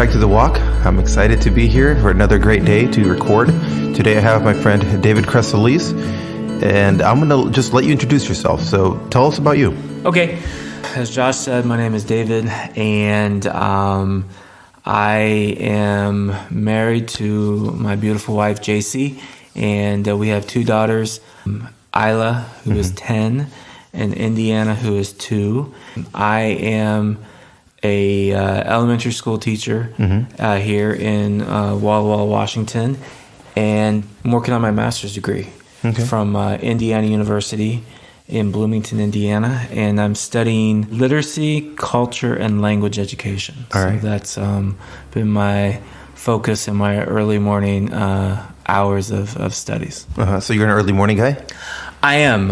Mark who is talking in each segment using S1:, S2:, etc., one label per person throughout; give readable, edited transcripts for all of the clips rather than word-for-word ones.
S1: back to The Walk. I'm excited to be here for another great day to record. Today I have my friend David Cress Solis, and I'm going to just let you introduce yourself. So tell us about you.
S2: Okay. As Josh said, my name is David, and I am married to my beautiful wife, JC, and we have two daughters, Isla, who is 10, and Indiana, who is 2. I am a elementary school teacher here in Walla Walla, Washington, and I'm working on my master's degree from Indiana University in Bloomington, Indiana, and I'm studying literacy, culture, and language education.
S1: All right.
S2: So that's been my focus in my early morning hours of studies.
S1: So you're an early morning guy?
S2: I am.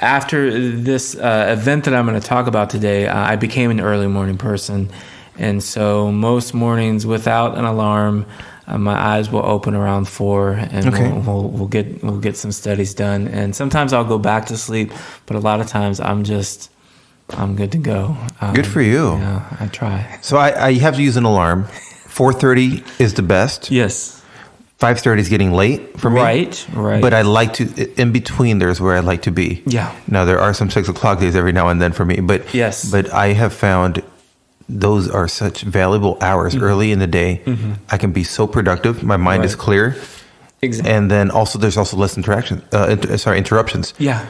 S2: After this event that I'm going to talk about today, I became an early morning person. And so most mornings without an alarm, my eyes will open around 4 and we'll get some studies done. And sometimes I'll go back to sleep, but a lot of times I'm good to go.
S1: Good for you.
S2: Yeah, I try.
S1: So I have to use an alarm. 4:30 is the best.
S2: Yes.
S1: 5:30 is getting late for me.
S2: Right.
S1: But I like to, in between there's where I like to be.
S2: Yeah.
S1: Now there are some 6 o'clock days every now and then for me, but
S2: yes.
S1: But I have found those are such valuable hours early in the day. I can be so productive. My mind is clear.
S2: Exactly.
S1: And then there's also less interruptions.
S2: Yeah.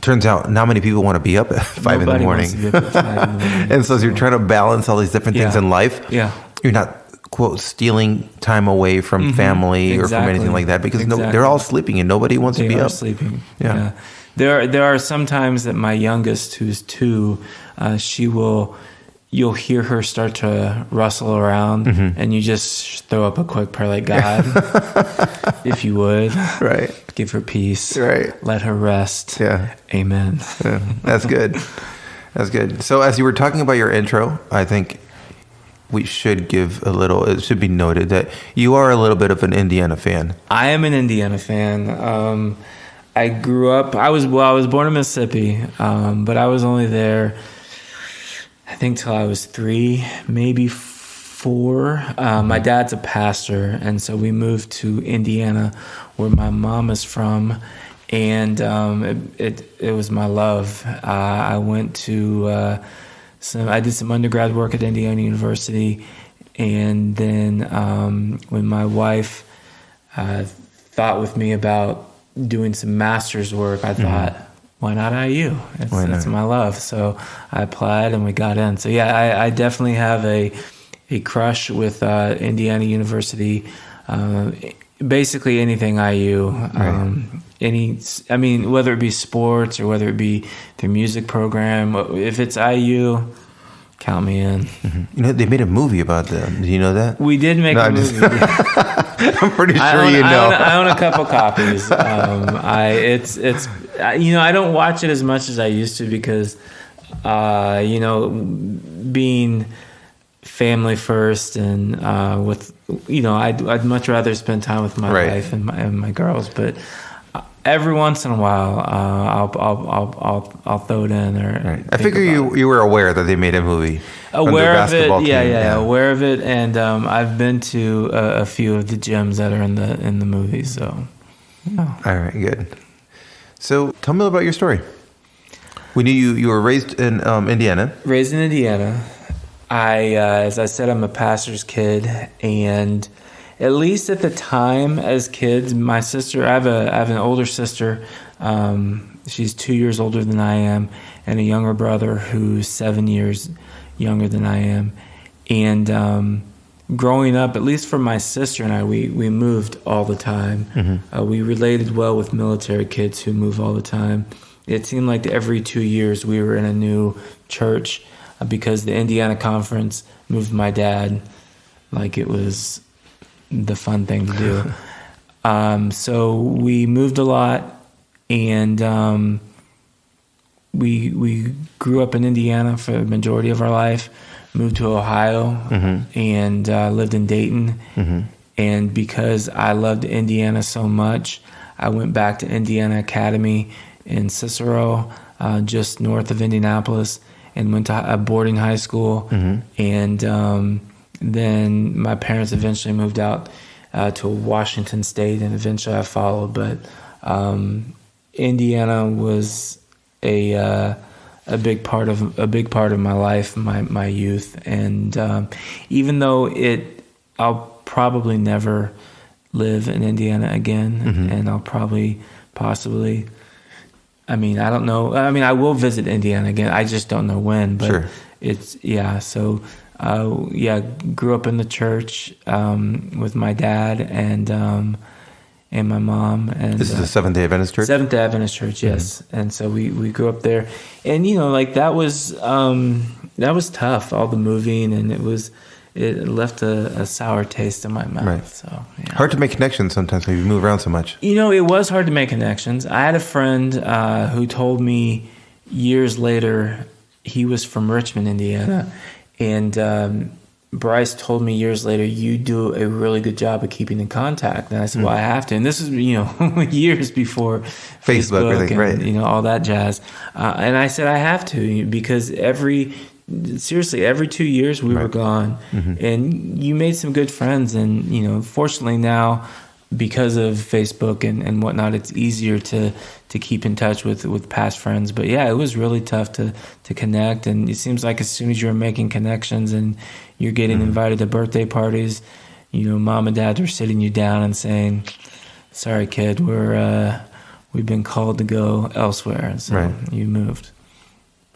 S1: Turns out not many people want to be up at 5 in the morning.
S2: Wants to be up at 5 in the morning.
S1: And so as you're trying to balance all these different things in life, you're not, quote, stealing time away from family or from anything like that, because they're all sleeping and nobody wants to be up.
S2: Sleeping.
S1: Yeah.
S2: There are some times that my youngest, who's 2, you'll hear her start to rustle around, and you just throw up a quick prayer like, God, if you would, give her peace, let her rest.
S1: Yeah.
S2: Amen.
S1: Yeah. That's good. That's good. So as you were talking about your intro, I think we should give it should be noted that you are a little bit of an Indiana fan.
S2: I am an Indiana fan. I grew up, I was born in Mississippi, but I was only there, I think, till I was 3, maybe 4. My dad's a pastor, and so we moved to Indiana, where my mom is from, and it was my love. I went to I did some undergrad work at Indiana University, and then when my wife thought with me about doing some master's work, I thought, why not IU? It's my love. So I applied and we got in. So yeah, I definitely have a crush with Indiana University. Basically anything IU. Whether it be sports or whether it be their music program, if it's IU, count me in.
S1: You know, they made a movie about them. Do you know that?
S2: We did make a movie.
S1: I'm pretty sure
S2: I own a couple copies. I don't watch it as much as I used to because, being family first and I'd much rather spend time with my wife and my girls. But every once in a while, I'll throw it in.
S1: I figure you were aware that they made a movie.
S2: Aware of it, aware of it, and I've been to a few of the gyms that are in the movie. So,
S1: all right, good. So, tell me about your story. We knew you were raised in Indiana.
S2: Raised in Indiana. As I said, I'm a pastor's kid, and at least at the time, as kids, my sister, I have an older sister. She's 2 years older than I am, and a younger brother who's 7 years younger than I am. And growing up, at least for my sister and I, we moved all the time. We related well with military kids who move all the time. It seemed like every 2 years we were in a new church because the Indiana Conference moved my dad like it was the fun thing to do. So we moved a lot, and we grew up in Indiana for the majority of our life, moved to Ohio, and lived in Dayton. And because I loved Indiana so much, I went back to Indiana Academy in Cicero, just north of Indianapolis, and went to a boarding high school. And then my parents eventually moved out to Washington State, and eventually I followed. But Indiana was a big part of my life, my youth, and even though I'll probably never live in Indiana again, and I'll probably possibly. I mean, I don't know. I mean, I will visit Indiana again. I just don't know when. But it's So, grew up in the church with my dad and my mom. And
S1: this is the Seventh-day Adventist Church.
S2: Seventh-day Adventist Church, yes. And so we grew up there, and like that was tough. All the moving, and it left a sour taste in my mouth.
S1: Right.
S2: So yeah.
S1: Hard to make connections sometimes when you move around so much.
S2: It was hard to make connections. I had a friend who told me years later, he was from Richmond, Indiana, and Bryce told me years later, you do a really good job of keeping in contact. And I said, well, I have to. And this is, years before Facebook
S1: really,
S2: and,
S1: right.
S2: All that jazz. And I said, I have to, because every 2 years we were gone, and you made some good friends. And, fortunately now, because of Facebook and whatnot, it's easier to keep in touch with past friends. But yeah, it was really tough to connect. And it seems like as soon as you're making connections and you're getting invited to birthday parties, mom and dad are sitting you down and saying, sorry, kid, we've been called to go elsewhere. And so you moved.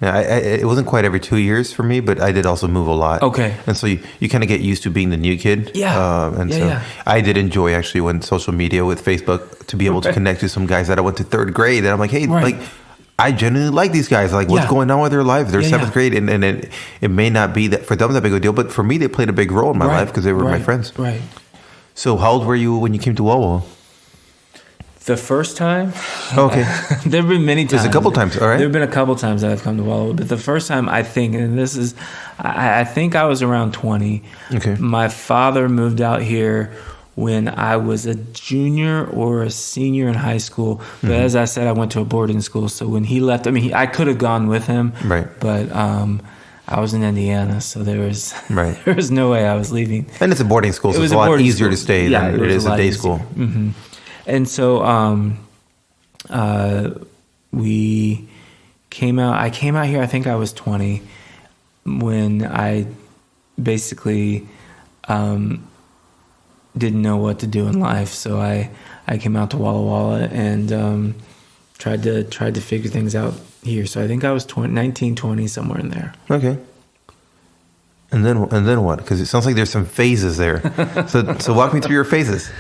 S1: Yeah, it wasn't quite every 2 years for me, but I did also move a lot.
S2: Okay.
S1: And so you kind of get used to being the new kid.
S2: Yeah.
S1: I did enjoy actually when social media with Facebook to be able to connect to some guys that I went to third grade. And I'm like, hey, I genuinely like these guys. Like, what's going on with their life? They're seventh grade. And it may not be that for them that big of a deal, but for me, they played a big role in my life because they were my friends.
S2: Right.
S1: So how old were you when you came to Wawa?
S2: The first time?
S1: Okay.
S2: There have been many times.
S1: There's a couple times, all right?
S2: There have been a couple times that I've come to Walla, but the first time I think, and this is, I think I was around 20.
S1: Okay.
S2: My father moved out here when I was a junior or a senior in high school. But as I said, I went to a boarding school. So when he left, I could have gone with him.
S1: Right.
S2: But I was in Indiana, so there was no way I was leaving.
S1: And it's a boarding school, so it's a lot easier to stay than it is a day school.
S2: Mm-hmm. And so we came out. I came out here, I think I was 20, when I basically didn't know what to do in life. So I came out to Walla Walla and tried to figure things out here. So I think I was 19, 20, somewhere in there.
S1: Okay. And then what? Because it sounds like there's some phases there. So walk me through your phases.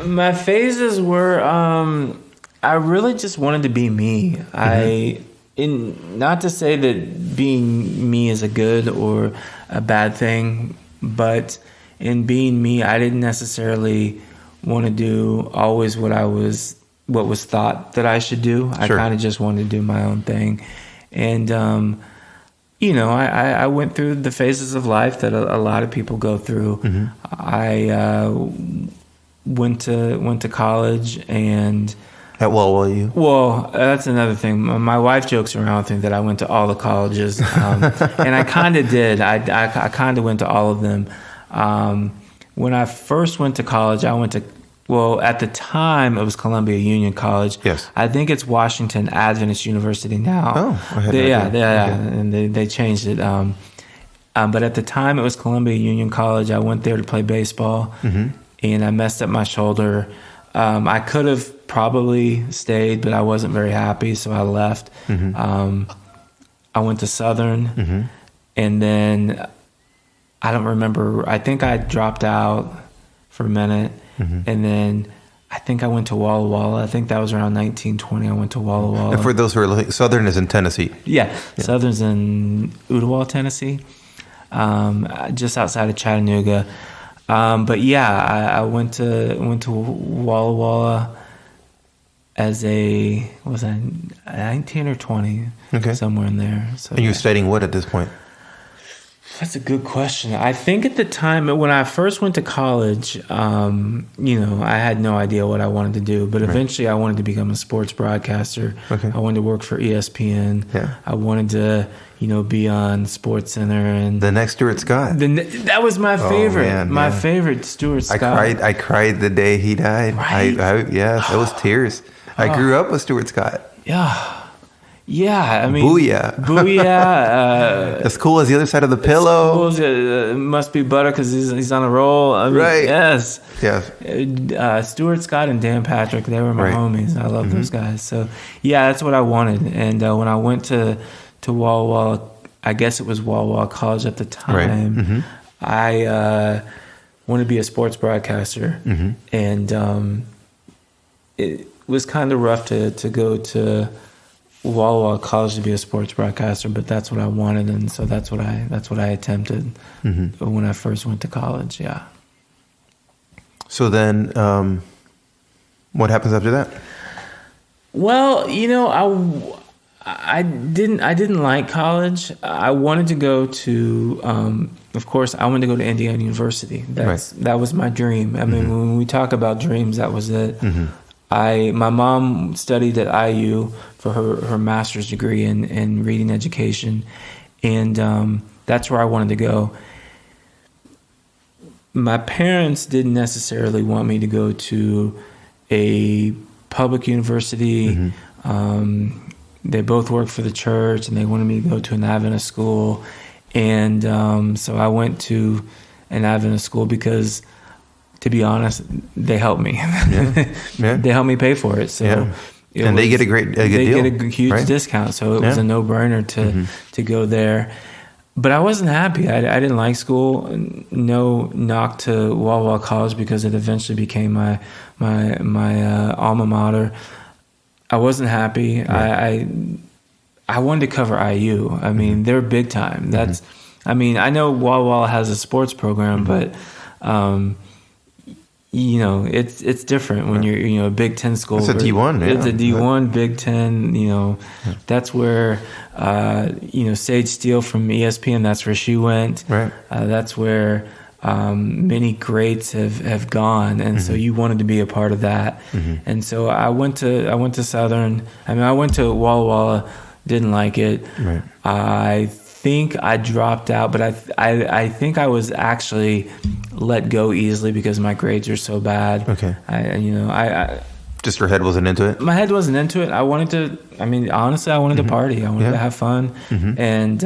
S2: My phases were, I really just wanted to be me. Not to say that being me is a good or a bad thing, but in being me, I didn't necessarily want to do always what was thought that I should do. I kind of just wanted to do my own thing. And, I went through the phases of life that a lot of people go through. I went to college and
S1: at Wawa.
S2: Well, that's another thing. My wife jokes around with me that I went to all the colleges, and I kind of did. I kind of went to all of them. When I first went to college, at the time it was Columbia Union College.
S1: Yes.
S2: I think it's Washington Adventist University now.
S1: Oh, I had no idea.
S2: And they changed it. But at the time it was Columbia Union College. I went there to play baseball. And I messed up my shoulder. I could have probably stayed, but I wasn't very happy, so I left. I went to Southern, and then I don't remember. I think I dropped out for a minute, and then I think I went to Walla Walla. I think that was around 1920. I went to Walla Walla.
S1: And for those who are listening, Southern is in Tennessee.
S2: Yeah. Southern's in Ottawa, Tennessee, just outside of Chattanooga. But yeah, I went to Walla Walla as was I 19 or 20?
S1: Okay.
S2: Somewhere in there. So,
S1: and you were studying what at this point?
S2: That's a good question. I think at the time when I first went to college, I had no idea what I wanted to do, but eventually I wanted to become a sports broadcaster. Okay. I wanted to work for ESPN. Yeah. I wanted to, be on Sports Center and
S1: the next Stuart Scott.
S2: That was my favorite. Favorite Stuart Scott.
S1: I cried the day he died. Right? It was tears. I grew up with Stuart Scott.
S2: Yeah. Yeah, I mean,
S1: booyah! As cool as the other side of the pillow.
S2: Cool as, must be butter because he's on a roll. I mean,
S1: right?
S2: Yes.
S1: Yeah.
S2: Stuart Scott and Dan Patrick, they were my homies. I love those guys. So yeah, that's what I wanted. And when I went to Walla Walla, I guess it was Walla Walla College at the time. I wanted to be a sports broadcaster, and it was kind of rough to go to Walla Walla College to be a sports broadcaster, but that's what I wanted, and so that's what I attempted when I first went to college. Yeah.
S1: So then, what happens after that?
S2: Well, I didn't like college. I wanted to go to, of course, I wanted to go to Indiana University. That was my dream. I mean, when we talk about dreams, that was it. My mom studied at IU for her master's degree in reading education, and that's where I wanted to go. My parents didn't necessarily want me to go to a public university. They both worked for the church, and they wanted me to go to an Adventist school, and so I went to an Adventist school because, to be honest, they helped me. They helped me pay for it. So,
S1: they get a good deal.
S2: They get a huge discount. So it was a no-brainer to go there. But I wasn't happy. I didn't like school. No knock to Walla Walla College because it eventually became my alma mater. I wasn't happy. I wanted to cover IU. I mean, they're big time. I know Walla Walla has a sports program, but it's different when you're a Big Ten school.
S1: It's a D1.
S2: It's a D1 Big Ten. That's where Sage Steele from ESPN. That's where she went. Right. That's where many greats have gone, and so you wanted to be a part of that. And so I went to Southern. I went to Walla Walla. Didn't like it. Right. I think I dropped out, but I think I was actually let go easily because my grades are so bad. Okay. I
S1: just your head wasn't into it?
S2: My head wasn't into it. I wanted to, honestly, I wanted to party. I wanted to have fun. And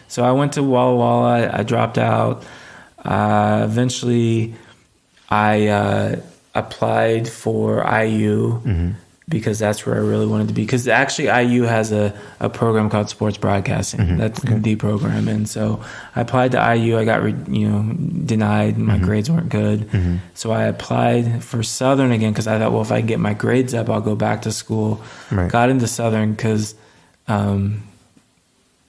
S2: so I went to Walla Walla. I dropped out. Eventually, I applied for IU because that's where I really wanted to be. Because actually, IU has a program called sports broadcasting. That's the program. And so I applied to IU. I got denied. My grades weren't good. So I applied for Southern again because I thought, well, if I can get my grades up, I'll go back to school. Right. Got into Southern because they're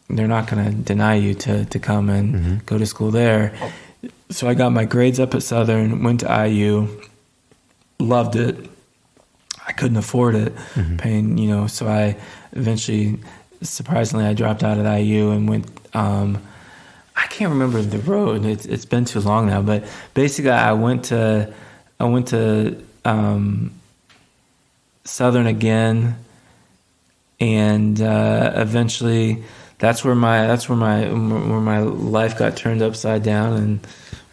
S2: not going to deny you to come and go to school there. So I got my grades up at Southern, went to IU, loved it. I couldn't afford it, paying, so I eventually, surprisingly, I dropped out at IU and went, I can't remember the road. It's been too long now, but basically I went to Southern again, and eventually that's where my life got turned upside down, and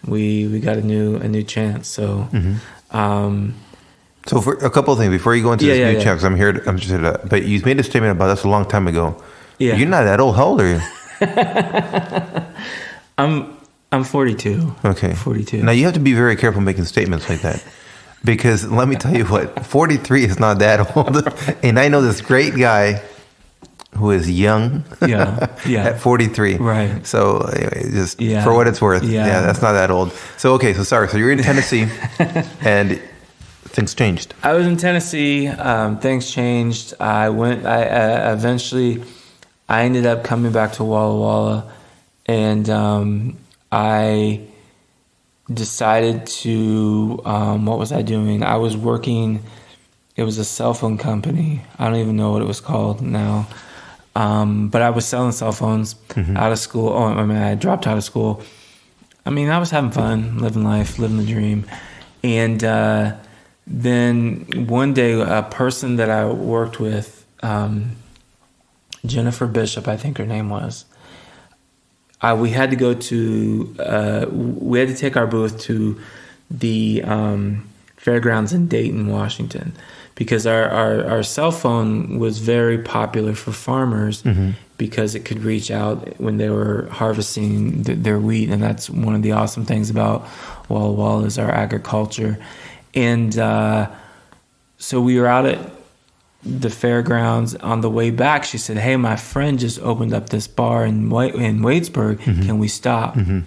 S2: we got a new chance. So.
S1: So for a couple of things before you go into this new chance, I'm interested. But you made a statement about this a long time ago. Yeah. You're not that old. How old are you?
S2: I'm 42.
S1: Okay.
S2: 42.
S1: Now you have to be very careful making statements like that, because let me tell you what, 43 is not that old. And I know this great guy who is young at 43.
S2: Right.
S1: So anyway, just for what it's worth, that's not that old. So so you're in Tennessee, and things changed.
S2: I was in Tennessee. Things changed. Eventually I ended up coming back to Walla Walla, and I decided to, what was I doing? I was working, it was a cell phone company. I don't even know what it was called now. But I was selling cell phones out of school. Oh, I mean, I dropped out of school. I mean, I was having fun, living life, living the dream. And then one day, a person that I worked with, Jennifer Bishop, I think her name was, we had to go to, we had to take our booth to the fairgrounds in Dayton, Washington, because our cell phone was very popular for farmers because it could reach out when they were harvesting their wheat. And that's one of the awesome things about Walla Walla is our agriculture. And so we were out at the fairgrounds. On the way back, she said, "Hey, my friend just opened up this bar in Waitsburg. Can we stop?" I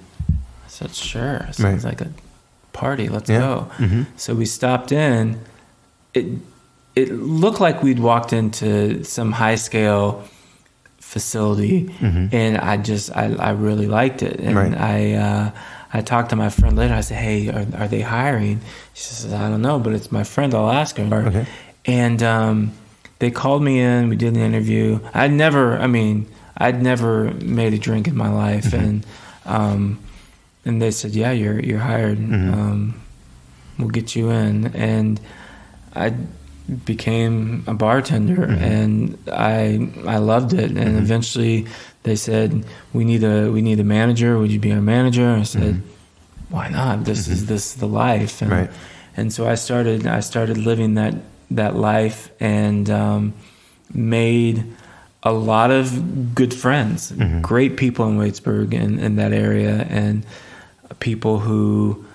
S2: said, "Sure. Sounds like a party. Let's go." So we stopped in. It looked like we'd walked into some high scale facility, and I really liked it. And I talked to my friend later. I said, "Hey, are they hiring?" She says, "I don't know, but it's my friend. I'll ask her." Okay. And they called me in. We did an interview. I'd never made a drink in my life, and they said, "Yeah, you're hired. We'll get you in." And I became a bartender, and I loved it. And eventually, they said, "We need a manager. Would you be our manager?" And I said, "Why not? This is the life." And and so I started living that life, and made a lot of good friends, great people in Waitsburg and in that area, and people who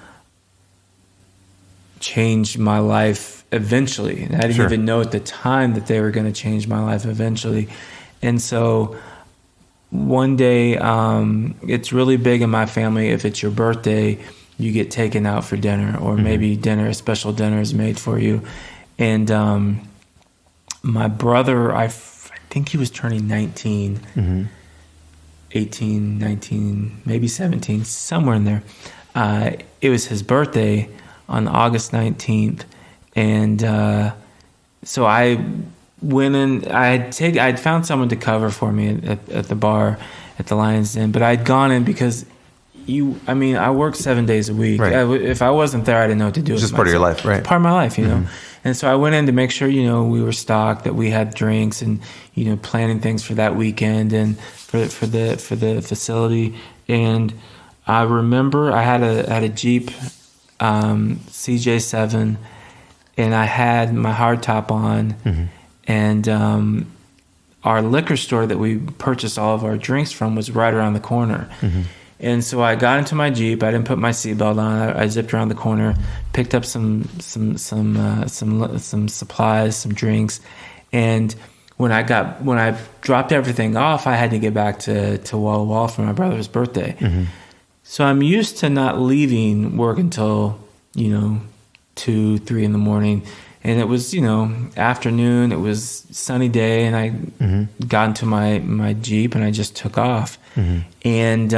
S2: changed my life eventually. And I didn't even know at the time that they were going to change my life eventually. And so one day, it's really big in my family. If it's your birthday, you get taken out for dinner, or maybe a special dinner is made for you. And my brother, I think he was turning 19, 18, 19, maybe 17, somewhere in there. It was his birthday on August 19th. And so I went in. I'd found someone to cover for me at the bar at the Lion's Den, but I'd gone in because I worked 7 days a week. If I wasn't there, I didn't know what to do.
S1: It's just part of your life, right?
S2: It's part of my life, you know. And so I went in to make sure, we were stocked, that we had drinks, and planning things for that weekend and for the facility. And I remember I had a Jeep CJ7, and I had my hardtop on, and our liquor store that we purchased all of our drinks from was right around the corner. And so I got into my Jeep. I didn't put my seatbelt on. I zipped around the corner, picked up some supplies, some drinks, and when I dropped everything off, I had to get back to Walla Walla for my brother's birthday. So I'm used to not leaving work until 2, 3 in the morning, and it was afternoon. It was sunny day, and I got into my Jeep and I just took off. And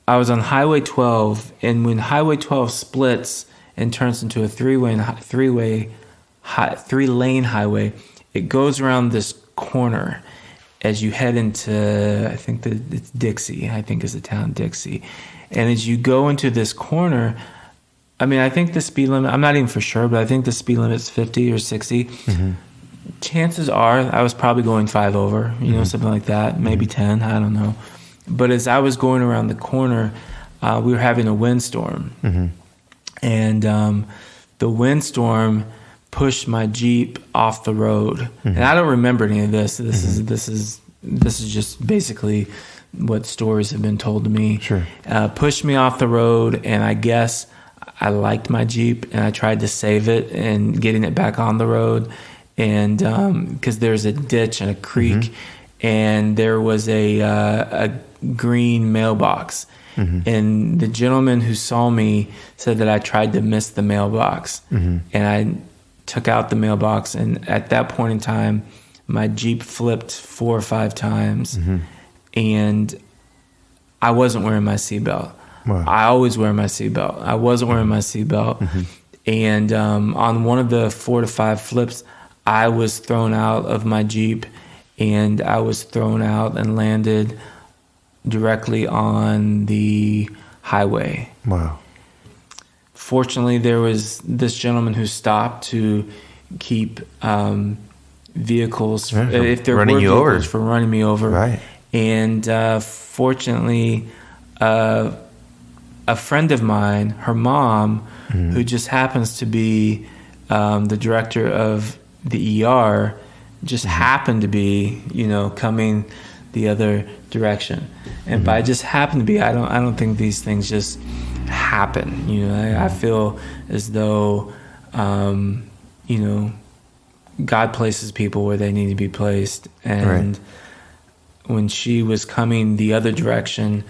S2: I was on Highway 12, and when Highway 12 splits and turns into a three-lane highway, it goes around this corner as you head into, I think it's Dixie, I think is the town, Dixie. And as you go into this corner, I think the speed limit, I'm not even for sure, but I think the speed limit is 50 or 60. Chances are I was probably going 5 over, something like that, maybe 10, I don't know. But as I was going around the corner, we were having a windstorm. And the windstorm pushed my Jeep off the road. And I don't remember any of this. This is just basically what stories have been told to me. Pushed me off the road, and I guess I liked my Jeep, and I tried to save it and getting it back on the road. And because there's a ditch and a creek, and there was a green mailbox. And the gentleman who saw me said that I tried to miss the mailbox. And I took out the mailbox, and at that point in time, my Jeep flipped 4 or 5 times, and I wasn't wearing my seatbelt. Wow. I always wear my seatbelt. I wasn't wearing my seatbelt. And on one of the 4 to 5 flips, I was thrown out of my Jeep, and I was thrown out and landed directly on the highway.
S1: Wow.
S2: Fortunately, there was this gentleman who stopped to keep vehicles, if there were vehicles, for running me over.
S1: Right.
S2: And fortunately, a friend of mine, her mom, who just happens to be the director of the ER, just happened to be, coming the other direction. And by just happen to be, I don't think these things just happen. I feel as though, God places people where they need to be placed. And when she was coming the other direction,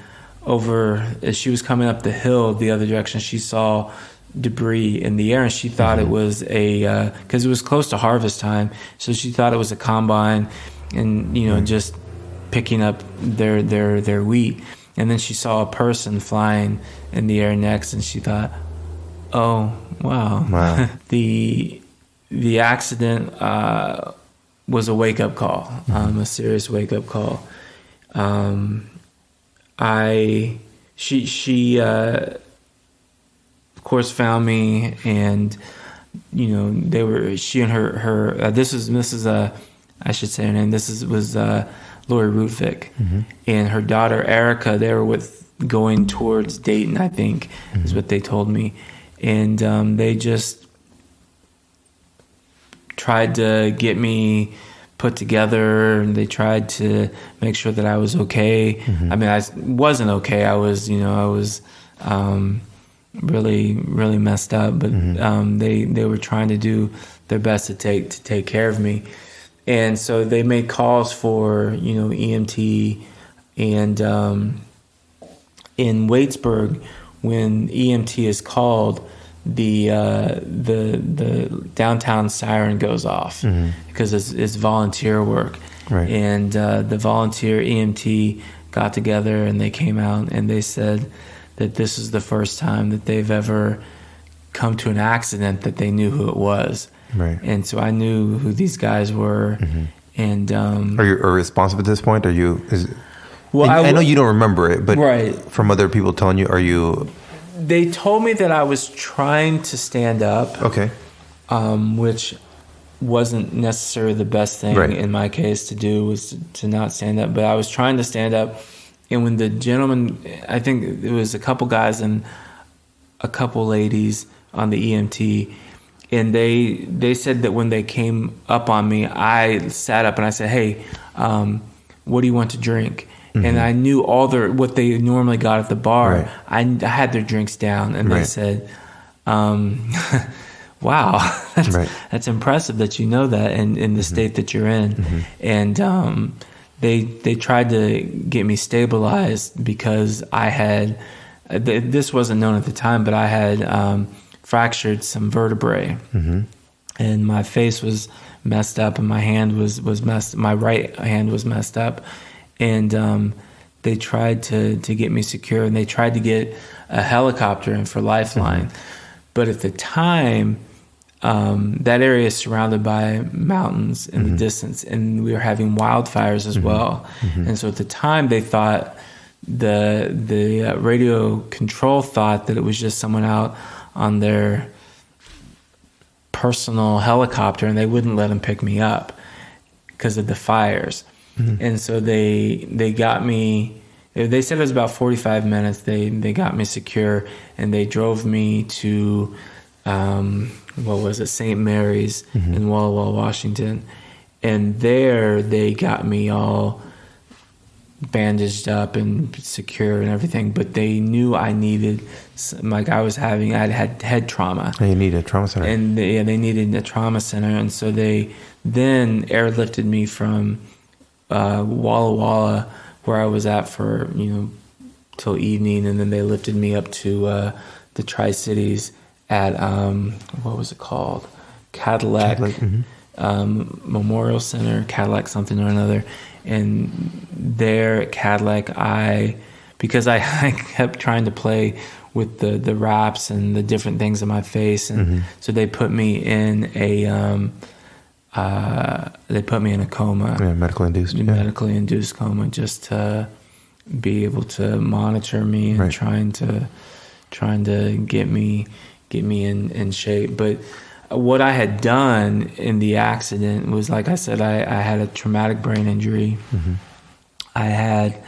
S2: as she was coming up the hill the other direction, she saw debris in the air, and she thought it was because it was close to harvest time, so she thought it was a combine, and just picking up their wheat. And then she saw a person flying in the air next, and she thought, oh wow. The accident was a wake-up call, a serious wake-up call. She of course found me, and she and her this is I should say her name. Was Lori Rutvick, and her daughter Erica. They were going towards Dayton, I think, is what they told me, and they just tried to get me put together, and they tried to make sure that I was okay. I mean, I wasn't okay. I was really, really messed up, but they were trying to do their best to take care of me. And so they made calls for, EMT, and in Waitsburg, when EMT is called, the downtown siren goes off because it's volunteer work. Right. And the volunteer EMT got together, and they came out, and they said that this is the first time that they've ever come to an accident that they knew who it was. Right. And so I knew who these guys were. And
S1: are you responsible at this point? I know you don't remember it, but from other people telling you, are you?
S2: They told me that I was trying to stand up. Okay. Which wasn't necessarily the best thing in my case to do, was to not stand up, but I was trying to stand up. And when the gentleman, I think it was a couple guys and a couple ladies on the EMT, and they said that when they came up on me, I sat up and I said, hey, what do you want to drink? And I knew what they normally got at the bar. I had their drinks down, and they said, wow, that's impressive that you know that in the state that you're in. And they tried to get me stabilized because I had, this wasn't known at the time, but I had fractured some vertebrae, and my face was messed up, and my hand was messed. My right hand was messed up, and they tried to get me secure, and they tried to get a helicopter in for Lifeline, but at the time, that area is surrounded by mountains in the distance, and we were having wildfires as well. And so at the time, they thought the radio control thought that it was just someone out on their personal helicopter, and they wouldn't let them pick me up because of the fires. And so they got me. They said it was about 45 minutes. They got me secure, and they drove me to St. Mary's in Walla Walla, Washington, and there they got me all bandaged up and secure and everything, but they knew I needed, I had head trauma.
S1: And you need a trauma center.
S2: And they needed a trauma center, and so they then airlifted me from Walla Walla, where I was at for till evening, and then they lifted me up to the Tri-Cities at what was it called? Cadillac Memorial Center, Cadillac something or another. And there at Cadillac, because I kept trying to play with the wraps and the different things in my face, and so they put me in a they put me in a coma.
S1: Yeah, medically
S2: induced coma, just to be able to monitor me and trying to get me in shape. But what I had done in the accident was, like I said, I had a traumatic brain injury. I had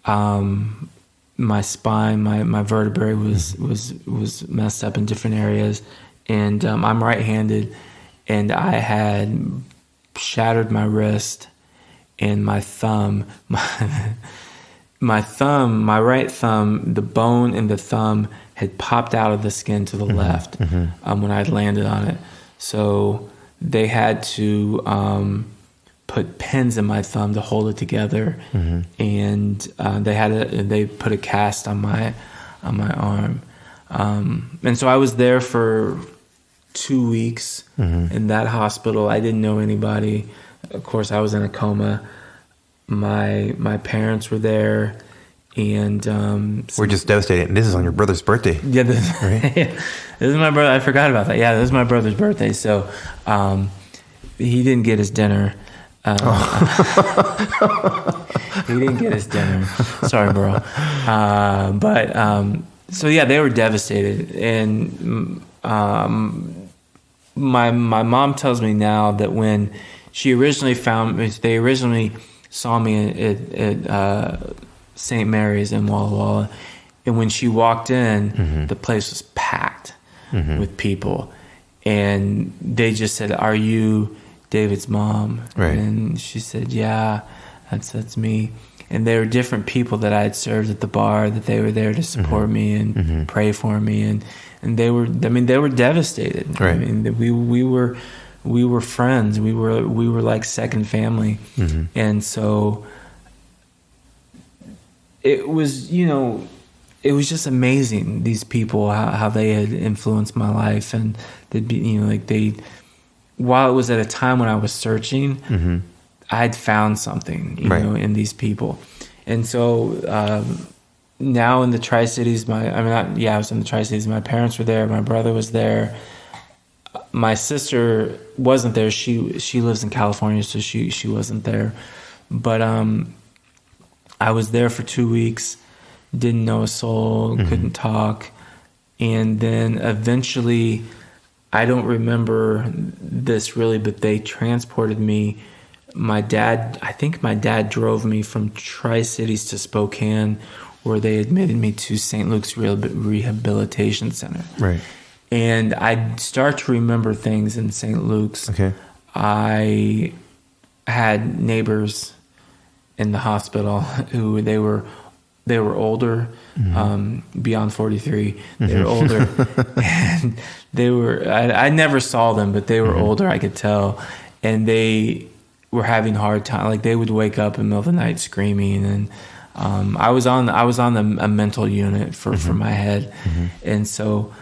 S2: my spine, my vertebrae was messed up in different areas, and I'm right-handed, and I had shattered my wrist and my thumb. My right thumb, the bone in the thumb had popped out of the skin to the left when I landed on it. So they had to put pins in my thumb to hold it together, and they put a cast on my arm, and so I was there for 2 weeks in that hospital. I didn't know anybody. Of course, I was in a coma. My parents were there, and
S1: we're just devastated. And this is on your brother's birthday.
S2: Yeah, this is my brother. I forgot about that. Yeah, this is my brother's birthday. So he didn't get his dinner. He didn't get his dinner. Sorry, bro. So yeah, they were devastated, and my mom tells me now that when she originally they originally saw me at St. Mary's in Walla Walla, and when she walked in, the place was packed with people, and they just said, "Are you David's mom?"
S1: Right.
S2: And she said, "Yeah, that's me." And there were different people that I had served at the bar that they were there to support me and pray for me, and they were devastated.
S1: Right.
S2: I mean, we were friends. We were like second family, and so it was, it was just amazing. These people, how they had influenced my life, and they'd be, while it was at a time when I was searching, I had found something, in these people. And so now in the Tri-Cities, I was in the Tri-Cities. My parents were there. My brother was there. My sister wasn't there. She lives in California, so she wasn't there. But I was there for 2 weeks, didn't know a soul, couldn't talk. And then eventually, I don't remember this really, but they transported me. I think my dad drove me from Tri-Cities to Spokane, where they admitted me to St. Luke's Rehabilitation Center.
S1: Right.
S2: And I start to remember things in St. Luke's.
S1: Okay.
S2: I had neighbors in the hospital who they were older, beyond 43. They were older, and I never saw them, but they were older. I could tell, and they were having a hard time. Like, they would wake up in the middle of the night screaming, and I was on a mental unit for my head, and so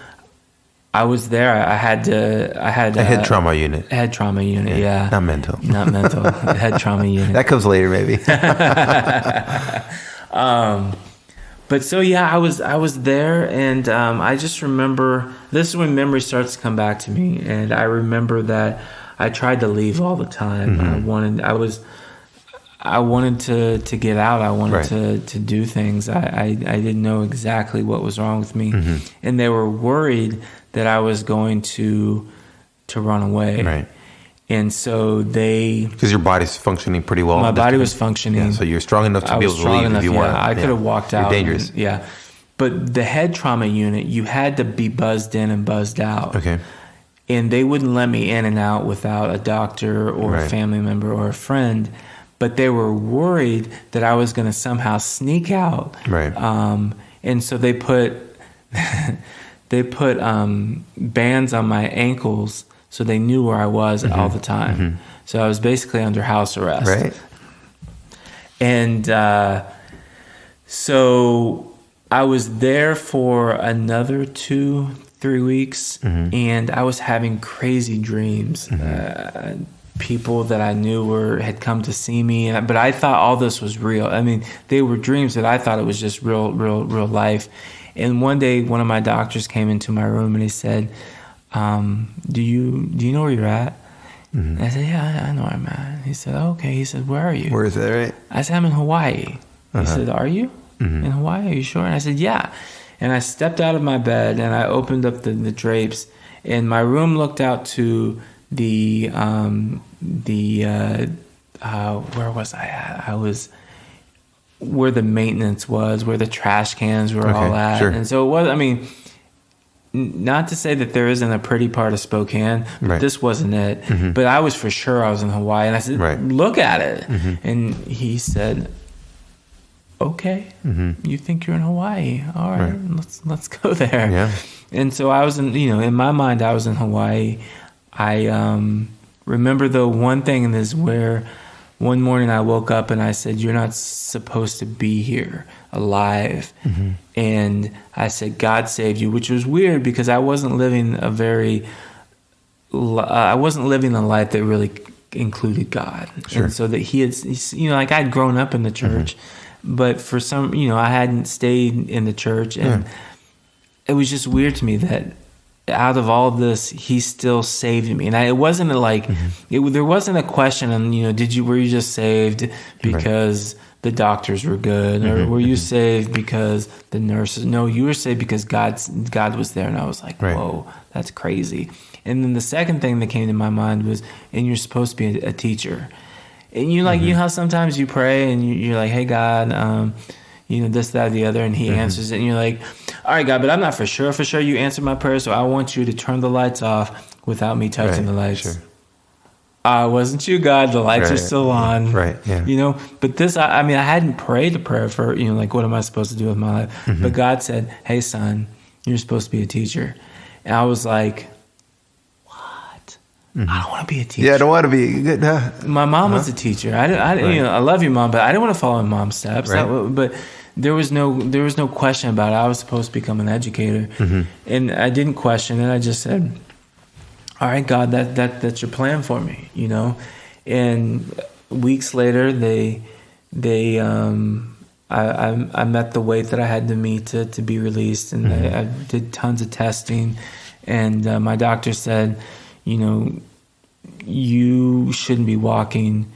S2: I was there. I had a
S1: head trauma unit.
S2: Head trauma unit, yeah.
S1: Not mental.
S2: Head trauma unit.
S1: That comes later, maybe.
S2: But so yeah, I was there, and I just remember, this is when memory starts to come back to me, and I remember that I tried to leave all the time. I wanted to get out. I wanted to do things. I didn't know exactly what was wrong with me, and they were worried that I was going to run away.
S1: Right.
S2: And so because
S1: your body's functioning pretty well.
S2: My body was functioning.
S1: Yeah, so you're strong enough to be able to leave if you want.
S2: I could have walked out.
S1: You're dangerous.
S2: But the head trauma unit, you had to be buzzed in and buzzed out.
S1: Okay.
S2: And they wouldn't let me in and out without a doctor or a family member or a friend. But they were worried that I was going to somehow sneak out.
S1: Right.
S2: And so they put bands on my ankles, so they knew where I was all the time. So I was basically under house arrest.
S1: Right.
S2: And so I was there for another 2-3 weeks, and I was having crazy dreams. People that I knew had come to see me, but I thought all this was real. I mean, they were dreams that I thought it was just real life. And one day, one of my doctors came into my room and he said, "Do you know where you're at?" And I said, yeah, I know where I'm at. He said, oh, okay. He said, where are you?
S1: Where is that, right?
S2: I said, I'm in Hawaii. He said, are you in Hawaii? Are you sure? And I said, yeah. And I stepped out of my bed and I opened up the drapes, and my room looked out to where was I at? I was where the maintenance was, where the trash cans were all at. Sure. And so it was, I mean, not to say that there isn't a pretty part of Spokane, but this wasn't it. But I was for sure I was in Hawaii. And I said, look at it. And he said, okay, you think you're in Hawaii. All right, let's go there. Yeah. And so I was in my mind, I was in Hawaii. I remember though one thing is where one morning I woke up and I said, you're not supposed to be here alive. And I said, God saved you, which was weird because I wasn't living a life that really included God. Sure. And so that he had, like I'd grown up in the church, but for some, I hadn't stayed in the church, and it was just weird to me that out of all of this, he still saved me. And it wasn't like, there wasn't a question on, were you just saved because the doctors were good, or were you saved because the nurses? No, you were saved because God was there. And I was like, whoa, that's crazy. And then the second thing that came to my mind was, and you're supposed to be a teacher. And you know how sometimes you pray and you're like, hey, God, this, that, or the other, and he answers it, and you're like, all right, God, but I'm not for sure you answered my prayer, so I want you to turn the lights off without me touching the lights. Sure. Wasn't you, God? The lights are still on. Right, yeah. But this, I hadn't prayed a prayer for, like, what am I supposed to do with my life? But God said, hey, son, you're supposed to be a teacher. And I was like, I don't want to be a teacher.
S1: Yeah, I don't want to be good.
S2: My mom was a teacher. I love you, Mom, but I didn't want to follow in Mom's steps. But there was no question about it. I was supposed to become an educator, and I didn't question it. I just said, "All right, God, that's your plan for me," And weeks later, I met the weight that I had to meet to be released, and I did tons of testing, and my doctor said, you shouldn't be walking.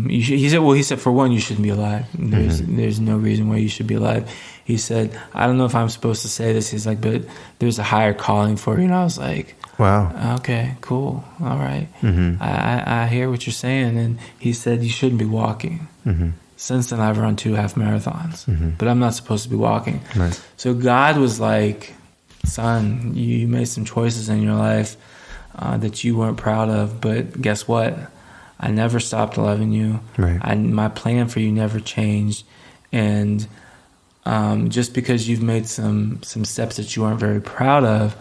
S2: He said, for one, you shouldn't be alive. There's no reason why you should be alive. He said, I don't know if I'm supposed to say this. He's like, but there's a higher calling for you. And I was like, wow. Okay, cool. All right. I hear what you're saying. And he said, you shouldn't be walking. Since then, I've run 2 half marathons, but I'm not supposed to be walking. Right. So God was like, son, you made some choices in your life that you weren't proud of, but guess what? I never stopped loving you. Right. My plan for you never changed, and just because you've made some steps that you weren't very proud of,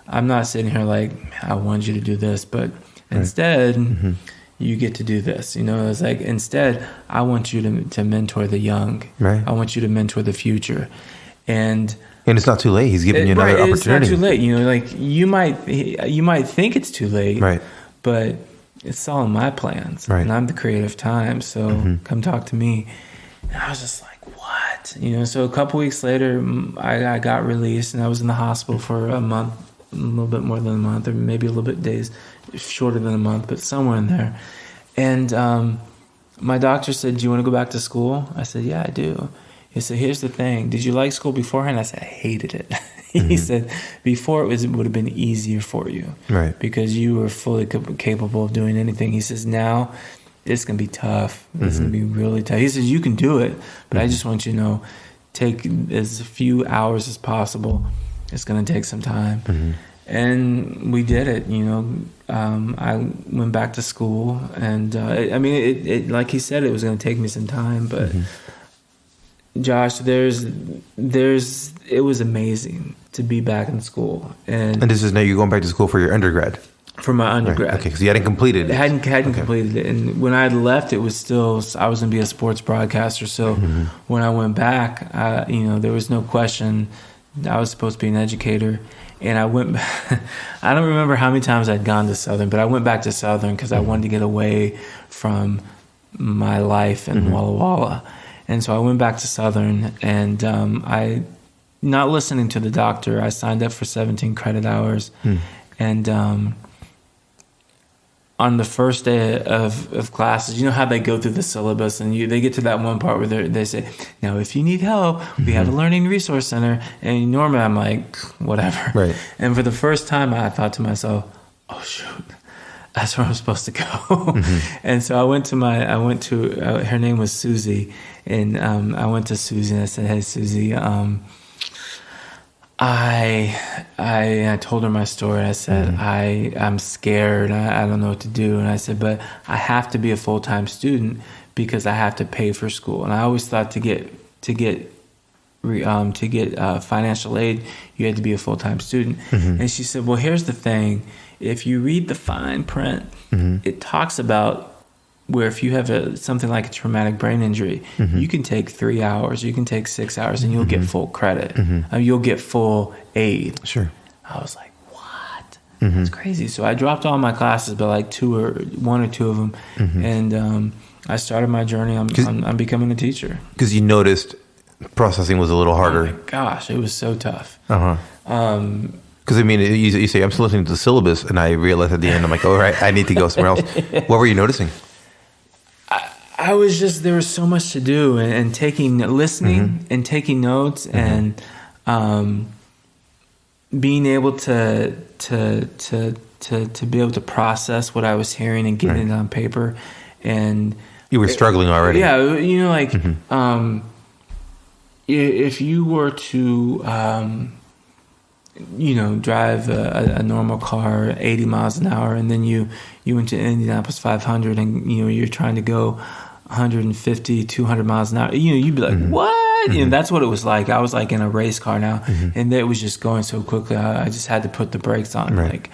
S2: I'm not sitting here like, I wanted you to do this, but instead you get to do this. It's like, instead I want you to mentor the young. Right. I want you to mentor the future, and it's not too late. He's giving you another opportunity. It's not too late. Like you might think it's too late, right? But it's all in my plans, right? And I'm the creator of time, so come talk to me. And I was just like, what? So a couple weeks later, I got released, and I was in the hospital for a month, a little bit more than a month, or maybe a little bit days shorter than a month, but somewhere in there. And my doctor said, do you want to go back to school? I said, yeah, I do. He said, here's the thing. Did you like school beforehand? I said, I hated it. He said, before it would have been easier for you. Right. Because you were fully capable of doing anything. He says, now it's going to be tough. It's going to be really tough. He says, you can do it, but I just want you to take as few hours as possible. It's going to take some time. And we did it, I went back to school, and it like he said, it was going to take me some time, but Josh, it was amazing to be back in school. And
S1: this is now you're going back to school for your undergrad?
S2: For my undergrad.
S1: Right. Okay, because you hadn't completed it.
S2: I hadn't completed it. And when I had left, it was still, I was going to be a sports broadcaster. So when I went back, there was no question I was supposed to be an educator. And I went, I don't remember how many times I'd gone to Southern, but I went back to Southern because I wanted to get away from my life in Walla Walla. And so I went back to Southern, and not listening to the doctor, I signed up for 17 credit hours. And on the first day of classes, you know how they go through the syllabus and they get to that one part where they say, now, if you need help, we have a learning resource center. And normally I'm like, whatever.
S1: Right.
S2: And for the first time, I thought to myself, oh, shoot, that's where I'm supposed to go. And so I went to her name was Susie. And I went to Susie and I said, hey, Susie, I told her my story. I said, I'm scared. I don't know what to do. And I said, but I have to be a full-time student because I have to pay for school. And I always thought to get financial aid, you had to be a full-time student. And she said, well, here's the thing. If you read the fine print, it talks about where if you have something like a traumatic brain injury, you can take 3 hours, you can take 6 hours, and you'll get full credit. You'll get full aid.
S1: Sure.
S2: I was like, what? That's crazy. So I dropped all my classes, but like one or two of them, and I started my journey. I'm becoming a teacher.
S1: Because you noticed processing was a little harder.
S2: Oh my gosh, it was so tough.
S1: Because I mean, you say I'm still listening to the syllabus, and I realized at the end, I'm like, oh, right, I need to go somewhere else. What were you noticing?
S2: I was just, there was so much to do, and listening and taking notes, and being able to be able to process what I was hearing and getting it on paper. And
S1: you were struggling already.
S2: Yeah, you know, like if you were to drive a normal car 80 miles an hour, and then you went to Indianapolis 500, and you're trying to go 150, 200 miles an hour, you'd be like, what? That's what it was like. I was like in a race car now, and it was just going so quickly. I just had to put the brakes on. Right. Like,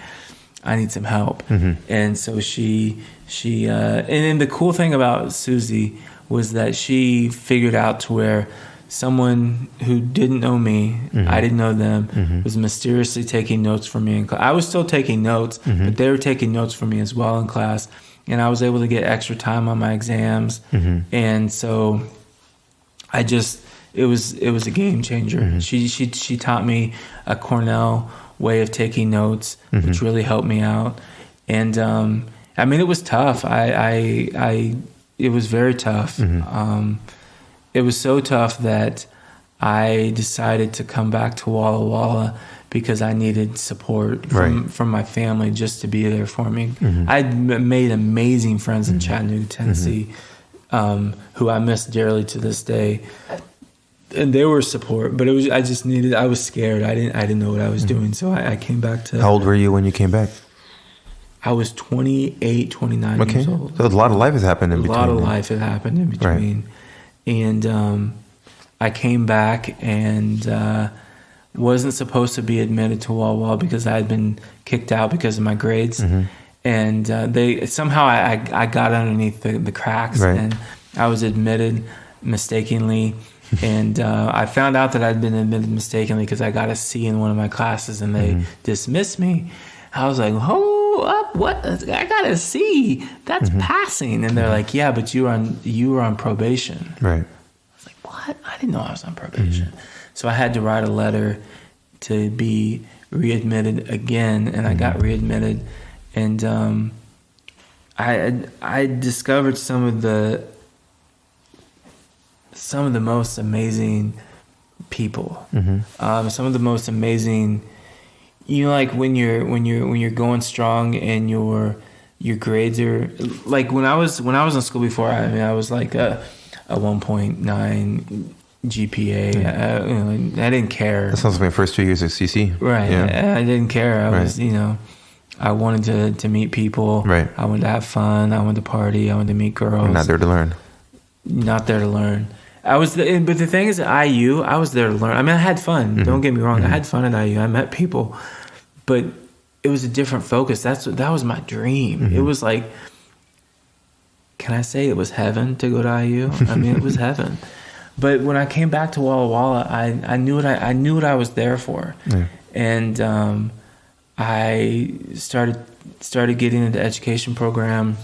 S2: I need some help. And so she and then the cool thing about Susie was that she figured out to where someone who didn't know me, I didn't know them, was mysteriously taking notes for me in class. I was still taking notes, but they were taking notes for me as well in class. And I was able to get extra time on my exams. And so it was a game changer. She taught me a Cornell way of taking notes, which really helped me out. And I mean, it was tough. It was very tough. It was so tough that I decided to come back to Walla Walla because I needed support from my family just to be there for me. I'd made amazing friends in Chattanooga, Tennessee, who I miss dearly to this day. And they were support, but I was scared. I didn't know what I was doing. So I came back to...
S1: How old were you when you came back?
S2: I was 28, 29 years old.
S1: So a lot of life has happened in between.
S2: A lot of life had happened in between. Right. And I came back and wasn't supposed to be admitted to Walla Walla because I had been kicked out because of my grades. And they somehow I got underneath the cracks, and I was admitted mistakenly. And I found out that I'd been admitted mistakenly because I got a C in one of my classes, and they dismissed me. I was like, "Hold up, what? I got a C. That's passing." And they're like, "Yeah, but you were on probation." Right. I was like, "What? I didn't know I was on probation." So I had to write a letter to be readmitted again, and I got readmitted. And I discovered some of the most amazing people, some of the most amazing, like when you're going strong and your grades are like, when I was in school before, I was like a 1.9 GPA. I didn't care.
S1: That sounds like my first 2 years at CC.
S2: Right. Yeah. I didn't care. I was, I wanted to meet people. Right. I wanted to have fun. I wanted to party. I wanted to meet girls.
S1: You're not there to learn.
S2: Not there to learn. But the thing is, at IU, I was there to learn. I mean, I had fun. Don't get me wrong. I had fun at IU. I met people, but it was a different focus. That was my dream. It was like, can I say it was heaven to go to IU? I mean, it was heaven. But when I came back to Walla Walla, I knew what I was there for, and I started getting into the education program.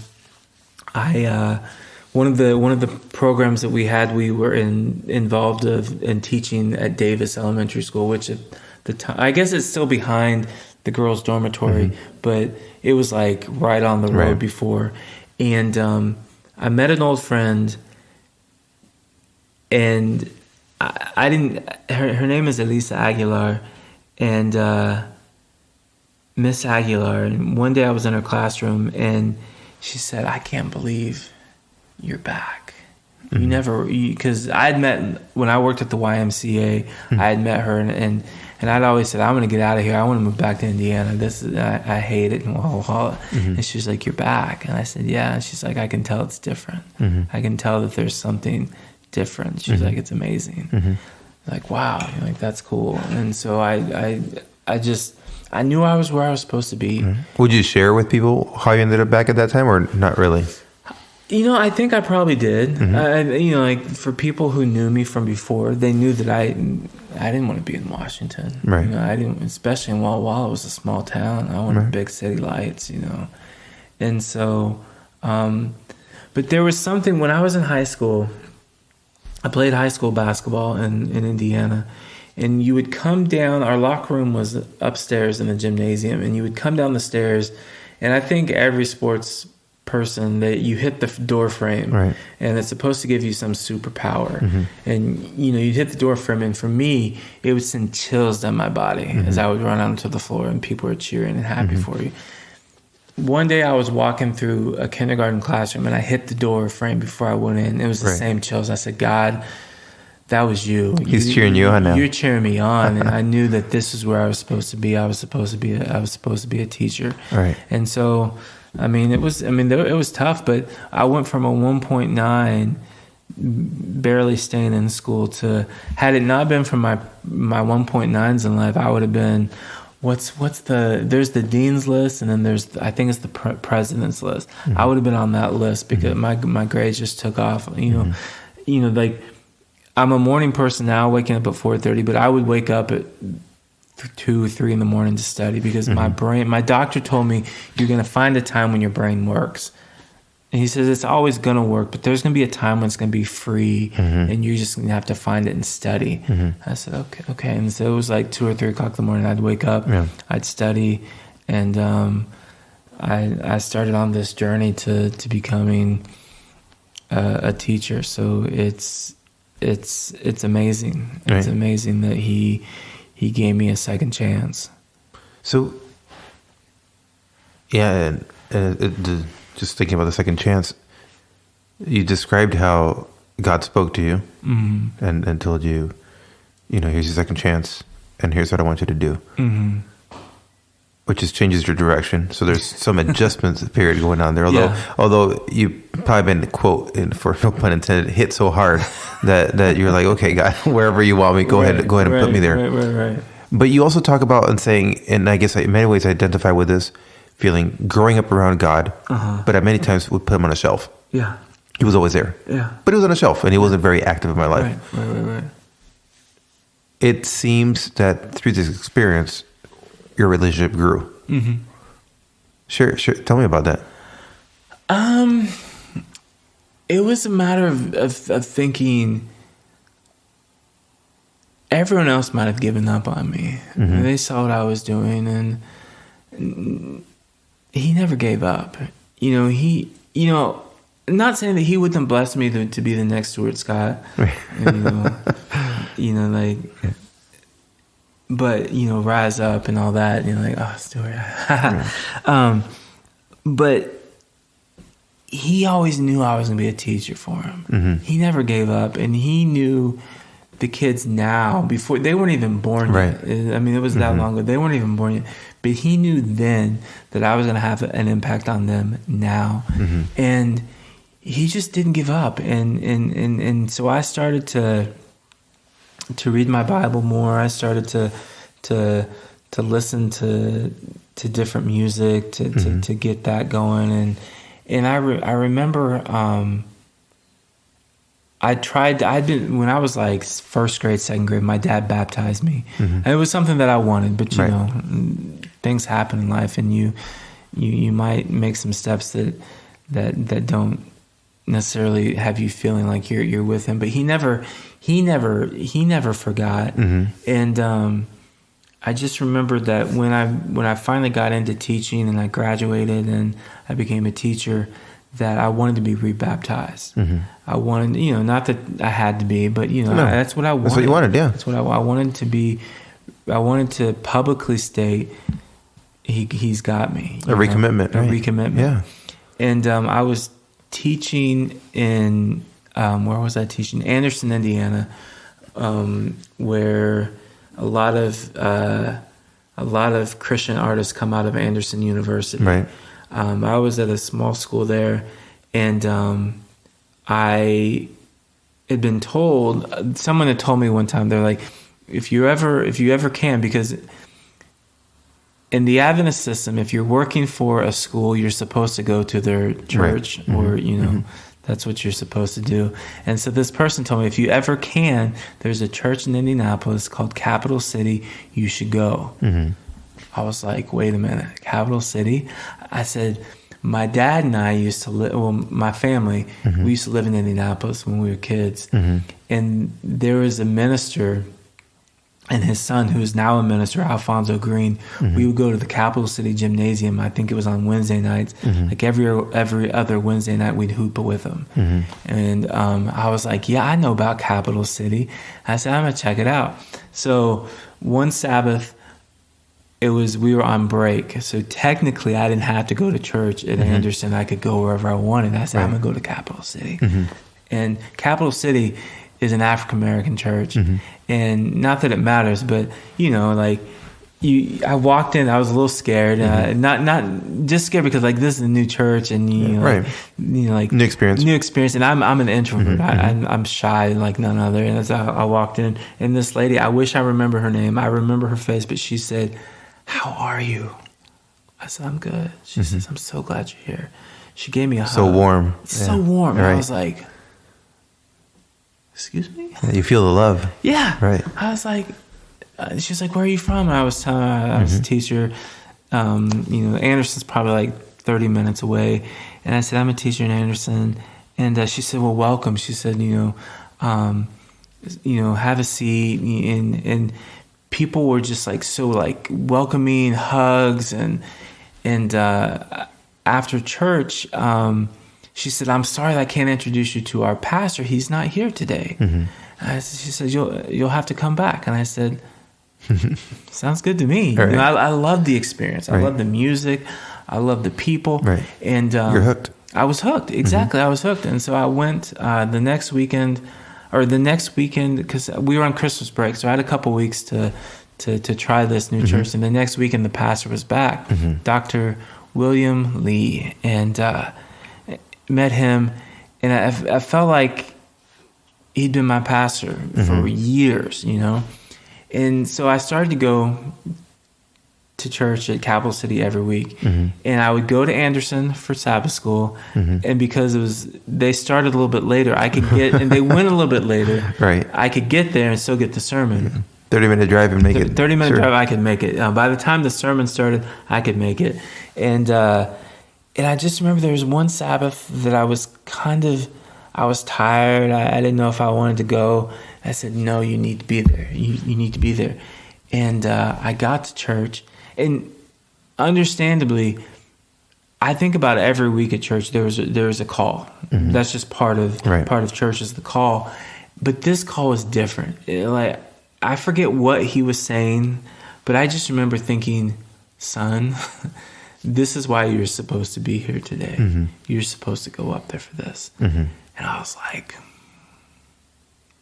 S2: One of the programs that we had, we were involved in teaching at Davis Elementary School, which at the time, I guess it's still behind the girls' dormitory, but it was like right on the road before. And I met an old friend, and I didn't. Her name is Elisa Aguilar, and Miss Aguilar. And one day I was in her classroom, and she said, "I can't believe you're back. You never," because I had met when I worked at the YMCA. I had met her, and I'd always said, "I'm going to get out of here. I want to move back to Indiana. I hate it." And she's like, "You're back," and I said, "Yeah." And she's like, "I can tell it's different. I can tell that there's something different." She's like, "It's amazing." Like, wow, like that's cool. And so I knew I was where I was supposed to be.
S1: Would you share with people how you ended up back at that time, or not really?
S2: I think I probably did. Like for people who knew me from before, they knew that I didn't want to be in Washington.
S1: Right.
S2: I didn't, especially in Walla it was a small town. I wanted big city lights, And so, but there was something when I was in high school. I played high school basketball in Indiana, and you would come down. Our locker room was upstairs in the gymnasium, and you would come down the stairs, and I think every sports person that you hit the door frame, and it's supposed to give you some superpower, and you'd hit the door frame, and for me it would send chills down my body as I would run onto the floor and people were cheering and happy for you. One day I was walking through a kindergarten classroom and I hit the door frame before I went in. It was the same chills. I said, "God, that was you.
S1: He's cheering you on now.
S2: You're cheering me on." And I knew that this is where I was supposed to be. I was supposed to be a teacher.
S1: Right.
S2: And so, it was tough, but I went from a 1.9 barely staying in school to, had it not been for my 1.9s in life, I would have been, there's the dean's list, and then I think it's the president's list. I would have been on that list because my grades just took off. Like I'm a morning person now, waking up at 4:30, but I would wake up at 2 or 3 in the morning to study because my doctor told me you're going to find a time when your brain works. And he says it's always going to work, but there's going to be a time when it's going to be free, and you're just going to have to find it and study. I said, okay. And so it was like 2 or 3 o'clock in the morning. I'd wake up, I'd study, and I started on this journey to becoming a teacher. So it's amazing. It's amazing that he gave me a second chance.
S1: So, yeah, and just thinking about the second chance, you described how God spoke to you and told you, here's your second chance, and here's what I want you to do, which just changes your direction. So there's some adjustment period going on there. Although you've probably been, quote, for no pun intended, hit so hard that you're like, okay, God, wherever you want me, go ahead and put me there.
S2: Right.
S1: But you also talk about and saying, and I guess in many ways I identify with this feeling, growing up around God, but at many times would put him on a shelf.
S2: Yeah.
S1: He was always there.
S2: Yeah.
S1: But he was on a shelf, and he wasn't very active in my life.
S2: Right.
S1: It seems that through this experience, your relationship grew. Sure. Tell me about that.
S2: It was a matter of thinking everyone else might have given up on me. They saw what I was doing, and he never gave up. Not saying that he wouldn't bless me to be the next Stuart Scott. But rise up and all that. And you're like, oh, Stuart. But he always knew I was gonna be a teacher for him. He never gave up, and he knew the kids now before they weren't even born yet. It was that long ago. They weren't even born yet. But he knew then that I was going to have an impact on them now. And he just didn't give up. And so I started to read my Bible more. I started to listen to different music to get that going. And I remember when I was like first grade, second grade, my dad baptized me. And it was something that I wanted, but things happen in life, and you might make some steps that don't necessarily have you feeling like you're with him. But he never forgot. And I just remember that when I finally got into teaching and I graduated and I became a teacher, that I wanted to be rebaptized. Mm-hmm. I wanted, not that I had to be, but that's what I wanted.
S1: That's what you wanted, yeah.
S2: That's what I wanted to be. I wanted to publicly state, he's got me.
S1: A recommitment.
S2: A recommitment.
S1: Yeah.
S2: And I was teaching in where was I teaching? Anderson, Indiana, where a lot of Christian artists come out of Anderson University.
S1: Right.
S2: I was at a small school there, and I had been told. Someone had told me one time, they're like, if you ever can, because in the Adventist system, if you're working for a school, you're supposed to go to their church, right. Or that's what you're supposed to do. And so this person told me, if you ever can, there's a church in Indianapolis called Capital City. You should go. Mm-hmm. I was like, wait a minute, Capital City? I said, my dad and I used to live, my family, mm-hmm. we used to live in Indianapolis when we were kids. Mm-hmm. And there was a minister and his son, who is now a minister, Alfonso Green. Mm-hmm. We would go to the Capital City Gymnasium. I think it was on Wednesday nights. Mm-hmm. Like every other Wednesday night, we'd hoop with him. Mm-hmm. And I was like, yeah, I know about Capital City. I said, I'm going to check it out. So one Sabbath, we were on break. So technically, I didn't have to go to church at mm-hmm. Anderson. I could go wherever I wanted. I said, I'm going to go to Capital City. Mm-hmm. And Capital City is an African-American church. Mm-hmm. And not that it matters, but, I walked in, I was a little scared. Mm-hmm. Not just scared because, this is a new church and,
S1: right. New experience.
S2: And I'm an introvert.
S1: Mm-hmm.
S2: I'm shy like none other. And as I walked in, and this lady, I wish I remember her name. I remember her face, but she said, "How are you?" I said, "I'm good." She mm-hmm. says, "I'm so glad you're here." She gave me a hug.
S1: So warm.
S2: So warm. Right. I was like, excuse me?
S1: You feel the love.
S2: Yeah.
S1: Right.
S2: I was like, she was like, where are you from? And I was telling her I was mm-hmm. a teacher. Anderson's probably 30 minutes away. And I said, I'm a teacher in Anderson. And she said, well, welcome. She said, have a seat. And people were just so welcoming, hugs. And after church, she said, I'm sorry that I can't introduce you to our pastor. He's not here today. Mm-hmm. She said, you'll have to come back. And I said, sounds good to me. Right. I love the experience. Right. I love the music. I love the people. Right. And
S1: you're hooked.
S2: I was hooked. Exactly. Mm-hmm. I was hooked. And so I went the next weekend because we were on Christmas break. So I had a couple weeks to try this new mm-hmm. church. And the next weekend the pastor was back, mm-hmm. Dr. William Lee. And met him, and I felt like he'd been my pastor mm-hmm. for years, And so I started to go to church at Capital City every week, mm-hmm. and I would go to Anderson for Sabbath school, mm-hmm. and because they started a little bit later, I could get, and they went a little bit later, right? I could get there and still get the sermon.
S1: Mm-hmm. 30-minute drive and make it.
S2: 30-minute drive, I could make it. By the time the sermon started, I could make it, and I just remember there was one Sabbath that I was tired. I didn't know if I wanted to go. I said, no, you need to be there. You need to be there. And I got to church. And understandably, I think about every week at church, there was a call. Mm-hmm. That's just part of church is the call. But this call was different. I forget what he was saying, but I just remember thinking, son, this is why you're supposed to be here today. Mm-hmm. You're supposed to go up there for this. Mm-hmm. And I was like,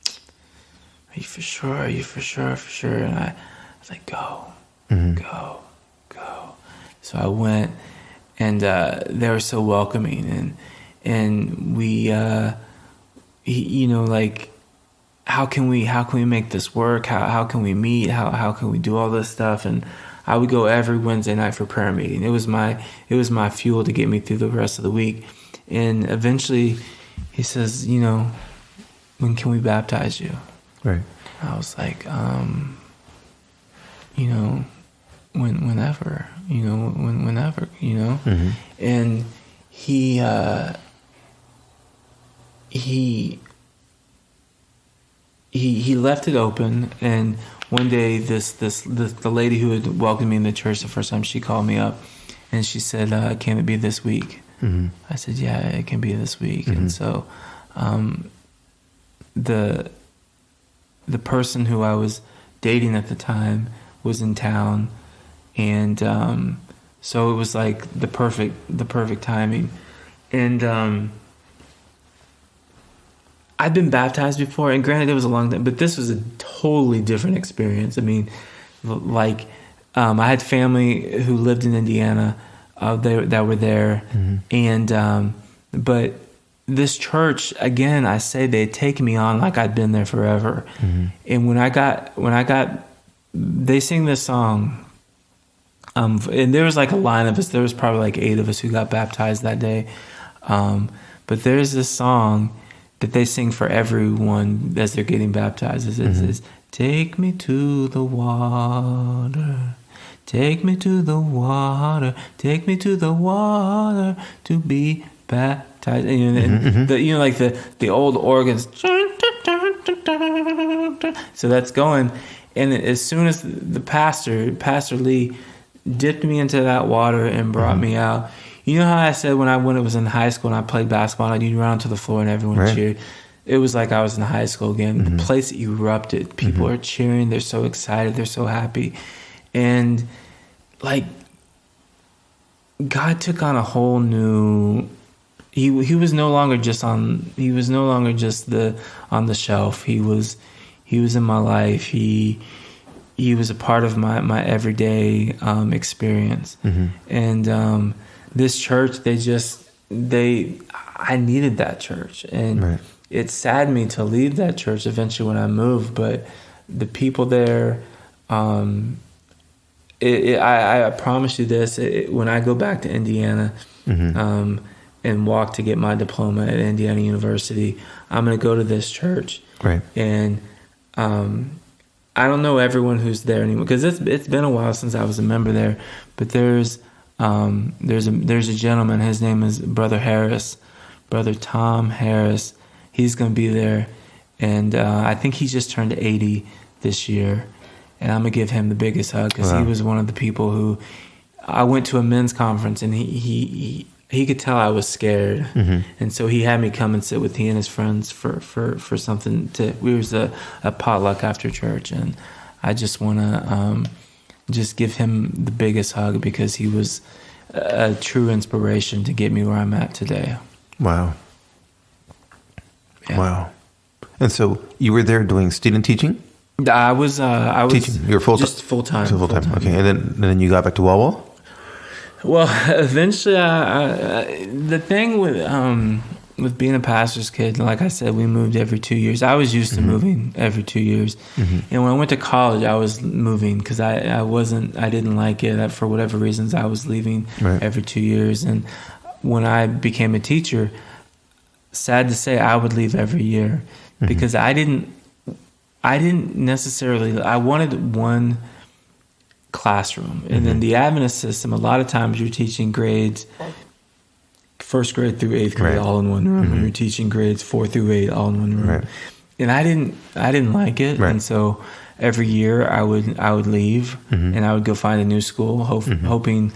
S2: are you for sure? Are you for sure? For sure? And I was like, go, mm-hmm. go. So I went, and they were so welcoming. And we, how can we make this work? How can we meet? How can we do all this stuff? And I would go every Wednesday night for prayer meeting. It was my fuel to get me through the rest of the week. And eventually, he says, when can we baptize you?
S1: Right.
S2: I was like, whenever, whenever. Mm-hmm. And he left it open, and one day the lady who had welcomed me in the church the first time, she called me up and she said, can it be this week? Mm-hmm. I said, yeah, it can be this week. Mm-hmm. And so the person who I was dating at the time was in town, and so it was like the perfect timing. And I've been baptized before, and granted it was a long time, but this was a totally different experience. I mean, like I had family who lived in Indiana that were there, mm-hmm. and but this church, again, I say they'd taken me on like I'd been there forever. Mm-hmm. And when I got, they sing this song, and there was like a line of us. There was probably like 8 of us who got baptized that day. But there's this song that they sing for everyone as they're getting baptized. It says, "Take me to the water, take me to the water, take me to the water to be baptized." And like the old organs. So that's going, and as soon as the Pastor Lee dipped me into that water and brought me out. You know how I said when it was in high school and I played basketball and I'd run to the floor and everyone cheered? It was like I was in high school again. Mm-hmm. The place erupted. People are cheering. They're so excited. They're so happy. And like God took on a whole new... He was no longer just on the shelf. He was in my life. He was a part of my everyday experience. Mm-hmm. And this church, I needed that church, and it saddened me to leave that church eventually when I moved. But the people there, I promise you this: when I go back to Indiana. And walk to get my diploma at Indiana University, I'm going to go to this church. Right. And I don't know everyone who's there anymore because it's been a while since I was a member there. But there's a gentleman. His name is Brother Tom Harris. He's going to be there, and I think he just turned 80 this year. And I'm going to give him the biggest hug because he was one of the people who I went to a men's conference, and he could tell I was scared, and so he had me come and sit with he and his friends for something. We was a potluck after church, and I just want to just give him the biggest hug because he was a true inspiration to get me where I'm at today. Wow. Yeah. Wow. And so you were there doing student teaching? I was teaching. You were full time. So full time. Okay, and then you got back to Wawa? Well, eventually, the thing with being a pastor's kid, like I said, we moved every 2 years. I was used to moving every 2 years, and when I went to college, I was moving because I didn't like it for whatever reasons. I was leaving every 2 years, and when I became a teacher, sad to say, I would leave every year because I didn't necessarily. I wanted one classroom, and then the Adventist system, a lot of times you're teaching grades 1st grade through 8th grade all in one room, and you're teaching grades 4 through 8 all in one room, and I didn't like it, and so every year I would leave and I would go find a new school, hoping,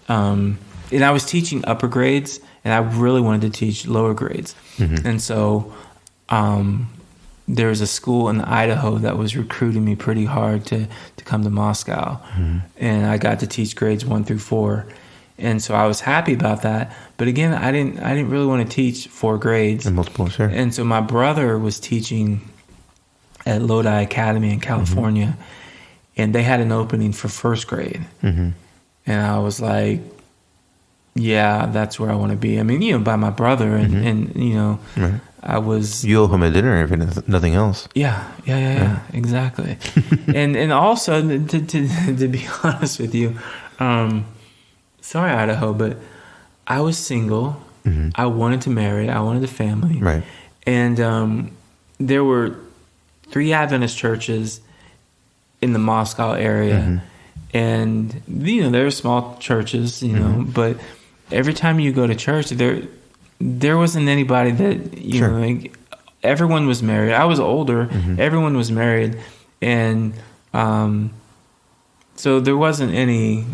S2: and I was teaching upper grades, and I really wanted to teach lower grades, and so there was a school in Idaho that was recruiting me pretty hard to come to Moscow. And I got to teach grades 1 through 4. And so I was happy about that. But again, I didn't really want to teach 4 grades. And multiple, sure. And so my brother was teaching at Lodi Academy in California. And they had an opening for 1st grade. And I was like, yeah, that's where I want to be. I mean, by my brother and I was... You owe him a dinner if nothing else. Yeah, exactly. and also, to be honest with you, sorry, Idaho, but I was single. I wanted to marry. I wanted a family. Right. And there were 3 Adventist churches in the Moscow area. And, they're small churches, but every time you go to church, there wasn't anybody that, you know, like, everyone was married. I was older. Everyone was married. And So there wasn't any,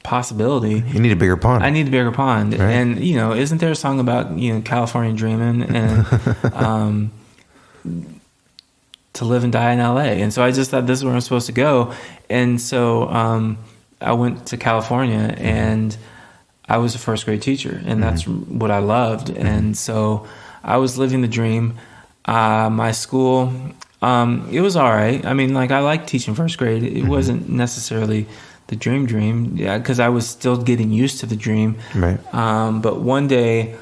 S2: possibility.
S1: You need a bigger pond.
S2: I need a bigger pond.
S1: Right.
S2: And, isn't there a song about, California dreaming and to live and die in LA? And so I just thought this is where I'm supposed to go. And so I went to California and I was a first grade teacher, and that's what I loved. And so I was living the dream. My school, it was all right. I mean, I liked teaching first grade. It wasn't necessarily the dream, because I was still getting used to the dream.
S1: Right.
S2: But one day,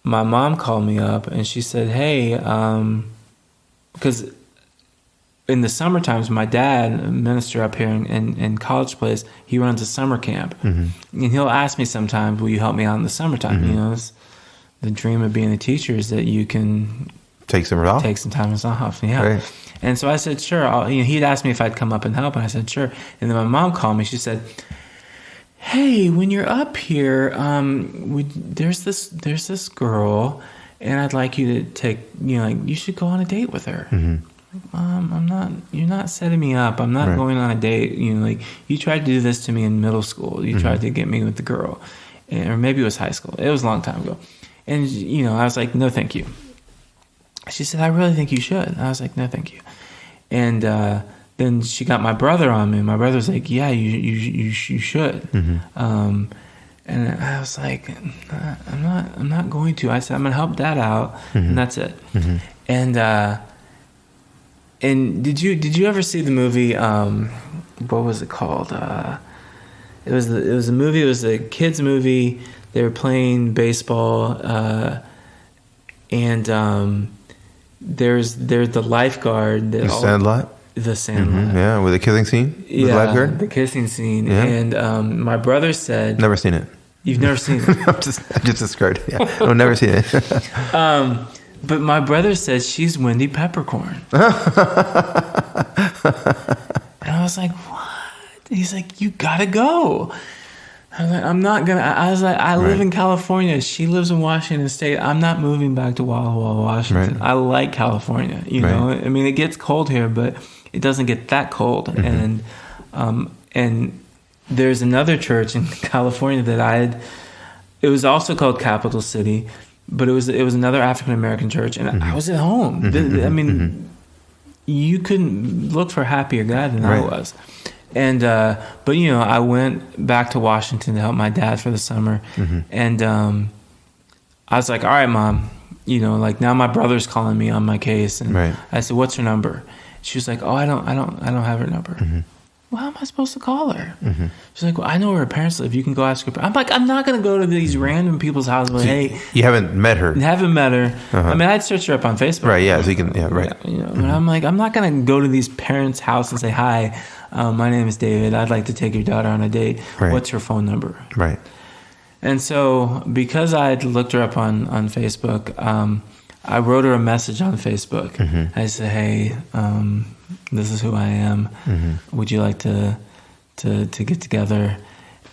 S2: my mom called me up and she said, "Hey," because in the summer times, my dad, a minister up here in College Place, he runs a summer camp, and he'll ask me sometimes, "Will you help me out in the summertime?" It's the dream of being a teacher is that you can
S1: take some
S2: time off. Yeah.
S1: Right.
S2: And so I said, sure. He'd asked me if I'd come up and help, and I said, sure. And then my mom called me. She said, "Hey, when you're up here, there's this girl, and I'd like you to take, you should go on a date with her." You're not setting me up. I'm not going on a date. You tried to do this to me in middle school. You tried to get me with the girl, or maybe it was high school. It was a long time ago. And, I was like, "No, thank you." She said, "I really think you should." I was like, "No, thank you." And then she got my brother on me. My brother's like, "Yeah, you should." And I was like, I'm not going to. I said, "I'm going to help Dad out," and that's it. And did you ever see the movie? What was it called? It was a movie. It was a kids movie. They were playing baseball, and there's the lifeguard.
S1: The Sandlot?
S2: The Sandlot.
S1: Yeah, with the kissing scene? With the lifeguard?
S2: The kissing scene.
S1: Yeah.
S2: And my brother said...
S1: Never seen it.
S2: You've never seen it?
S1: I just described it. Yeah. I've never seen it.
S2: But my brother said she's Wendy Peppercorn. And I was like, what? He's like, you gotta go. I was like, I'm not gonna. I was like, I live in California. She lives in Washington State. I'm not moving back to Walla Walla, Washington. I like California. You know, I mean, it gets cold here, but it doesn't get that cold. And there's another church in California that it was also called Capital City, but it was another African American church, and I was at home. I mean, you couldn't look for a happier guy than I was. And but I went back to Washington to help my dad for the summer, and I was like, all right, Mom, like now my brother's calling me on my case, and I said, what's her number? She was like, oh, I don't have her number. Well, how am I supposed to call her? She's like, well, I know where her parents live. You can go ask her. I'm like, I'm not going to go to these random people's houses. Like, hey,
S1: you haven't met her.
S2: Haven't met her. I mean, I'd search her up on Facebook.
S1: Right. Yeah. So you can. Yeah. Right.
S2: But I'm like, I'm not going to go to these parents' house and say, hi, my name is David. I'd like to take your daughter on a date. What's her phone number? Right. And so because I'd looked her up on Facebook, I wrote her a message on Facebook. I said, hey, this is who I am. Would you like to get together?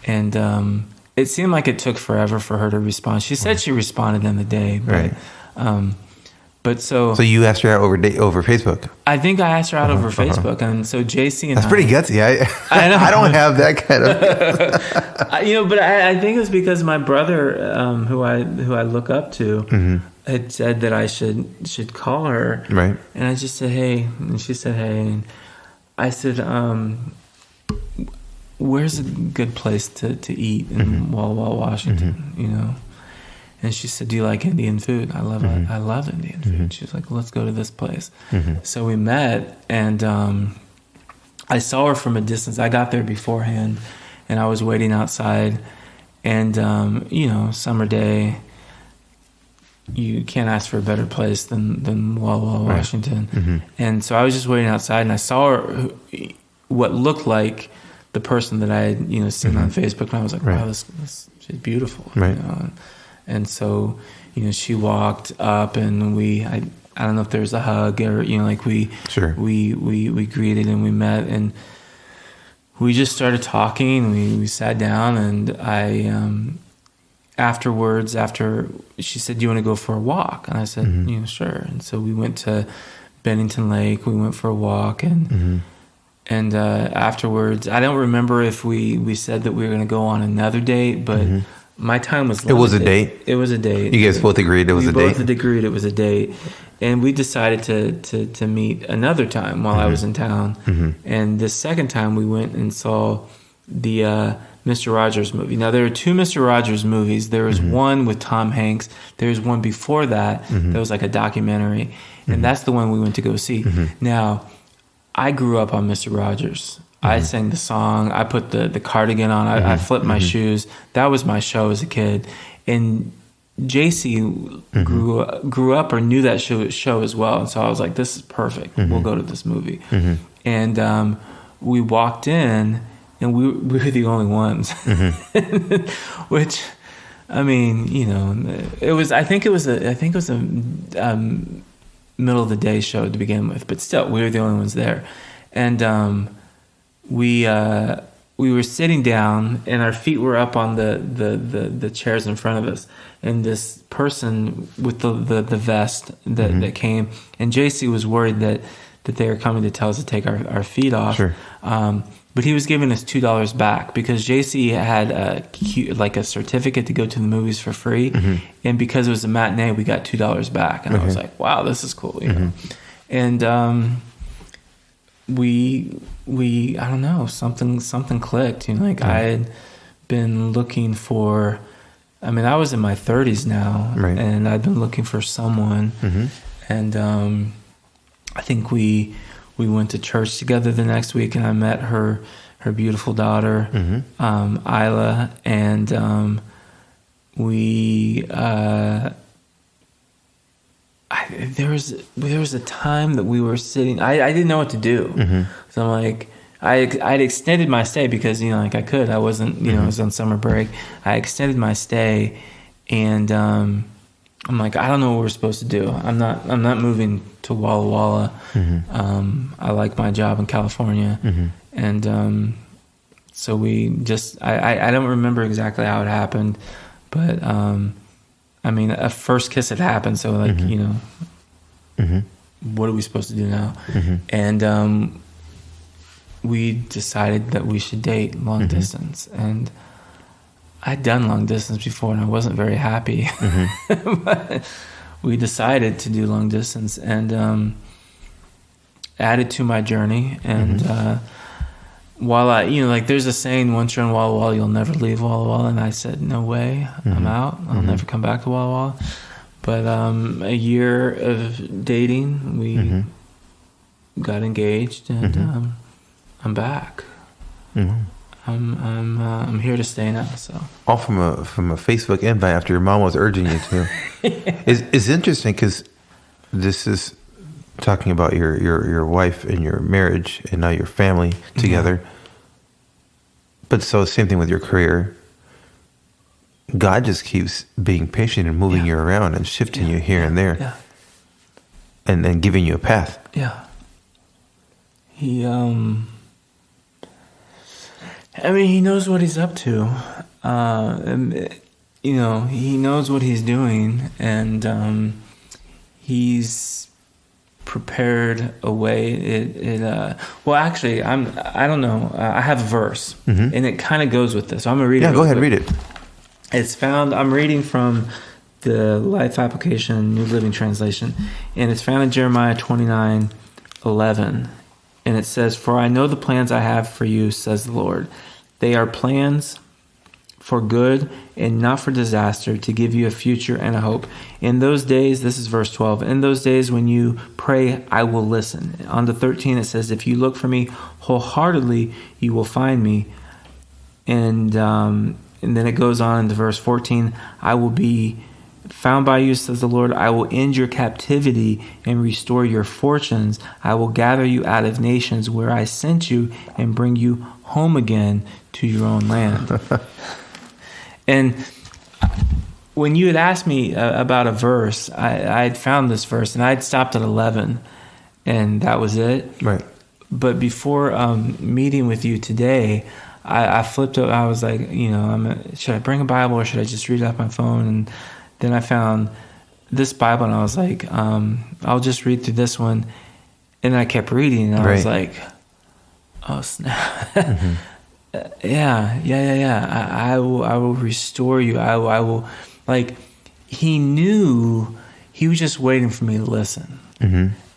S2: And it seemed like it took forever for her to respond. She said she responded in the day, but but so
S1: you asked her out over Facebook.
S2: I think I asked her out over Facebook, and so JC and
S1: that's pretty gutsy. I know. I don't have that kind of
S2: but I think it's because my brother, who I look up to, had said that I should call her. Right. And I just said, hey. And she said, hey. And I said, where's a good place to eat in Walla Walla, Washington, And she said, do you like Indian food? I love Indian food. She was like, let's go to this place. So we met, and I saw her from a distance. I got there beforehand, and I was waiting outside. And, summer day, you can't ask for a better place than Walla Walla, Washington. And so I was just waiting outside, and I saw her, what looked like the person that I had, seen on Facebook, and I was like, wow, this she's beautiful. Right. And so, she walked up, and I don't know if there was a hug or, we greeted and we met, and we just started talking. We sat down, and I, afterwards, after she said, do you want to go for a walk? And I said, sure. And so we went to Bennington Lake. We went for a walk, and And afterwards, I don't remember if we said that we were going to go on another date, but my time was limited.
S1: It was a date?
S2: It was a date.
S1: You guys both agreed it was a date?
S2: We both agreed it was a date. And we decided to meet another time while I was in town. And the second time we went and saw the Mr. Rogers movie. Now, there are two Mr. Rogers movies. There was one with Tom Hanks. There was one before that that was like a documentary. And that's the one we went to go see. Now, I grew up on Mr. Rogers. I sang the song. I put the cardigan on. I flipped my shoes. That was my show as a kid. And JC grew up or knew that show as well. And so I was like, this is perfect. We'll go to this movie. And we walked in, and we were the only ones. Which, I mean, you know, it was. I think it was a middle of the day show to begin with, but still, we were the only ones there. And we were sitting down, and our feet were up on the chairs in front of us. And this person with the vest that came, and JC was worried that they were coming to tell us to take our feet off. Sure. But he was giving us $2 back because JC had a certificate to go to the movies for free, and because it was a matinee, we got $2 back. And I was like, "Wow, this is cool," you know. And we I don't know, something clicked. You know, like I had been looking for. I mean, I was in my 30s now, and I'd been looking for someone, and I think we went to church together the next week, and I met her beautiful daughter, Isla, and there was a time that we were sitting. I didn't know what to do, so I'm like. I'd extended my stay because, you know, like I could. I wasn't, you know, I was on summer break. I extended my stay, and I'm like, I don't know what we're supposed to do. I'm not moving to Walla Walla. I like my job in California, and so we just. I don't remember exactly how it happened, but I mean, a first kiss had happened. So like, you know, what are we supposed to do now? And we decided that we should date long distance, and I'd done long distance before, and I wasn't very happy. But we decided to do long distance, and added to my journey. And while I, you know, like there's a saying, once you're in Walla Walla, you'll never leave Walla Walla. And I said, no way, I'm out. I'll never come back to Walla Walla. But a year of dating, we got engaged, and I'm back. I'm here to stay now. So
S1: all from a Facebook invite after your mom was urging you to. It's interesting because this is talking about your wife and your marriage and now your family together. But so same thing with your career. God just keeps being patient and moving you around and shifting you here and there, and giving you a path.
S2: Yeah. He I mean, he knows what he's up to. You know, he knows what he's doing, and he's prepared a way. Well, actually, I don't know. I have a verse, and it kind of goes with this. So I'm gonna read it.
S1: Yeah, go ahead, read it.
S2: It's found. I'm reading from the Life Application New Living Translation, and it's found in Jeremiah 29:11. And it says, "For I know the plans I have for you, says the Lord. They are plans for good and not for disaster, to give you a future and a hope. In those days," this is verse 12, "in those days when you pray, I will listen." On the 13, it says, "If you look for me wholeheartedly, you will find me." And then it goes on into verse 14, "I will be found by you, says the Lord. I will end your captivity and restore your fortunes. I will gather you out of nations where I sent you and bring you home again to your own land." And when you had asked me about a verse, I had found this verse, and I had stopped at 11, and that was it.
S1: Right.
S2: But before meeting with you today, I flipped up. I was like, you know, should I bring a Bible or should I just read it off my phone? And then I found this Bible, and I was like, I'll just read through this one. And I kept reading, and I was like, Oh snap! Yeah. I will restore you. I will. Like, he knew. He was just waiting for me to listen,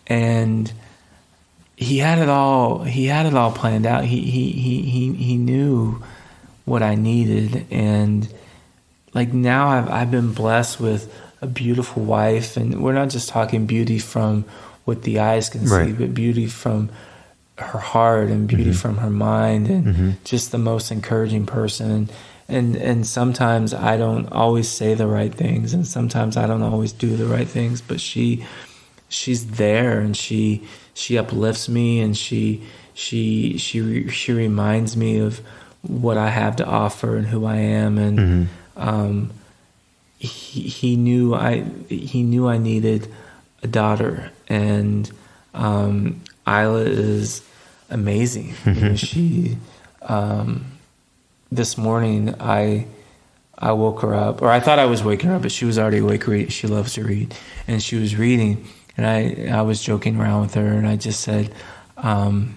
S2: and he had it all. He had it all planned out. He knew what I needed, and like now I've been blessed with a beautiful wife, and we're not just talking beauty from what the eyes can see, but beauty from her heart and beauty from her mind, and just the most encouraging person. And sometimes I don't always say the right things, and sometimes I don't always do the right things, but she's there, and she uplifts me, and she reminds me of what I have to offer and who I am. And he knew I needed a daughter, and Isla is amazing. You know, she this morning I woke her up, or I thought I was waking her up, but she was already awake. She loves to read, and she was reading, and I was joking around with her, and I just said, I'll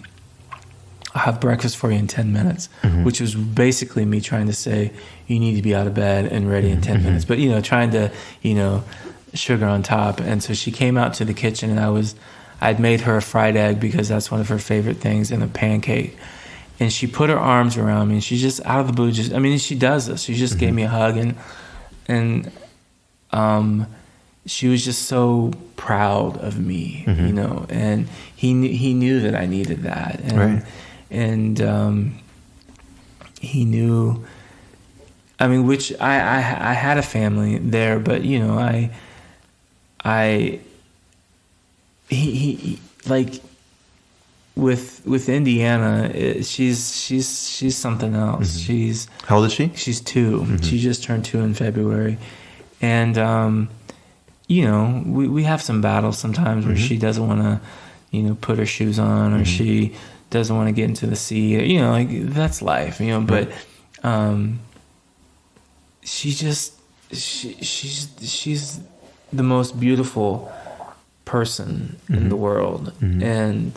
S2: have breakfast for you in 10 minutes, which was basically me trying to say, you need to be out of bed and ready in 10 minutes, but, you know, trying to, you know, sugar on top. And so she came out to the kitchen, and I'd made her a fried egg because that's one of her favorite things, and a pancake. And she put her arms around me, and she just, out of the blue, she does this. She just gave me a hug, and she was just so proud of me, you know, and he knew that I needed that. And he knew, I mean, which I had a family there, but, you know, he like, with Indiana, she's something else. She's,
S1: how old is she?
S2: She's 2. She just turned 2 in February, and you know, we have some battles sometimes where she doesn't want to, you know, put her shoes on, or she doesn't want to get into the sea. You know, like, that's life. You know, but she's the most beautiful person in the world, and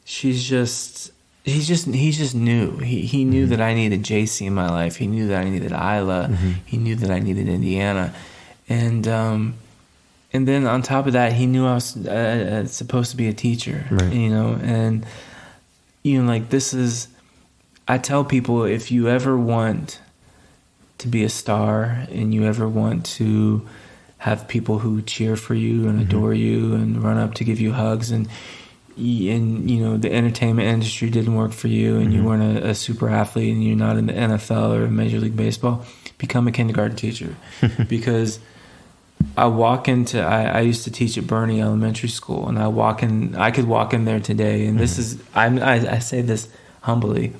S2: he just knew. He knew that I needed JC in my life. He knew that I needed Isla. He knew that I needed Indiana, and then on top of that, he knew I was supposed to be a teacher. You know, and you know, like, this is, I tell people, if you ever want to be a star, and you ever want to have people who cheer for you and adore you and run up to give you hugs, and you know, the entertainment industry didn't work for you, and you weren't a super athlete, and you're not in the NFL or Major League Baseball, become a kindergarten teacher. Because I used to teach at Bernie Elementary School, and I could walk in there today, and this is, I say this humbly,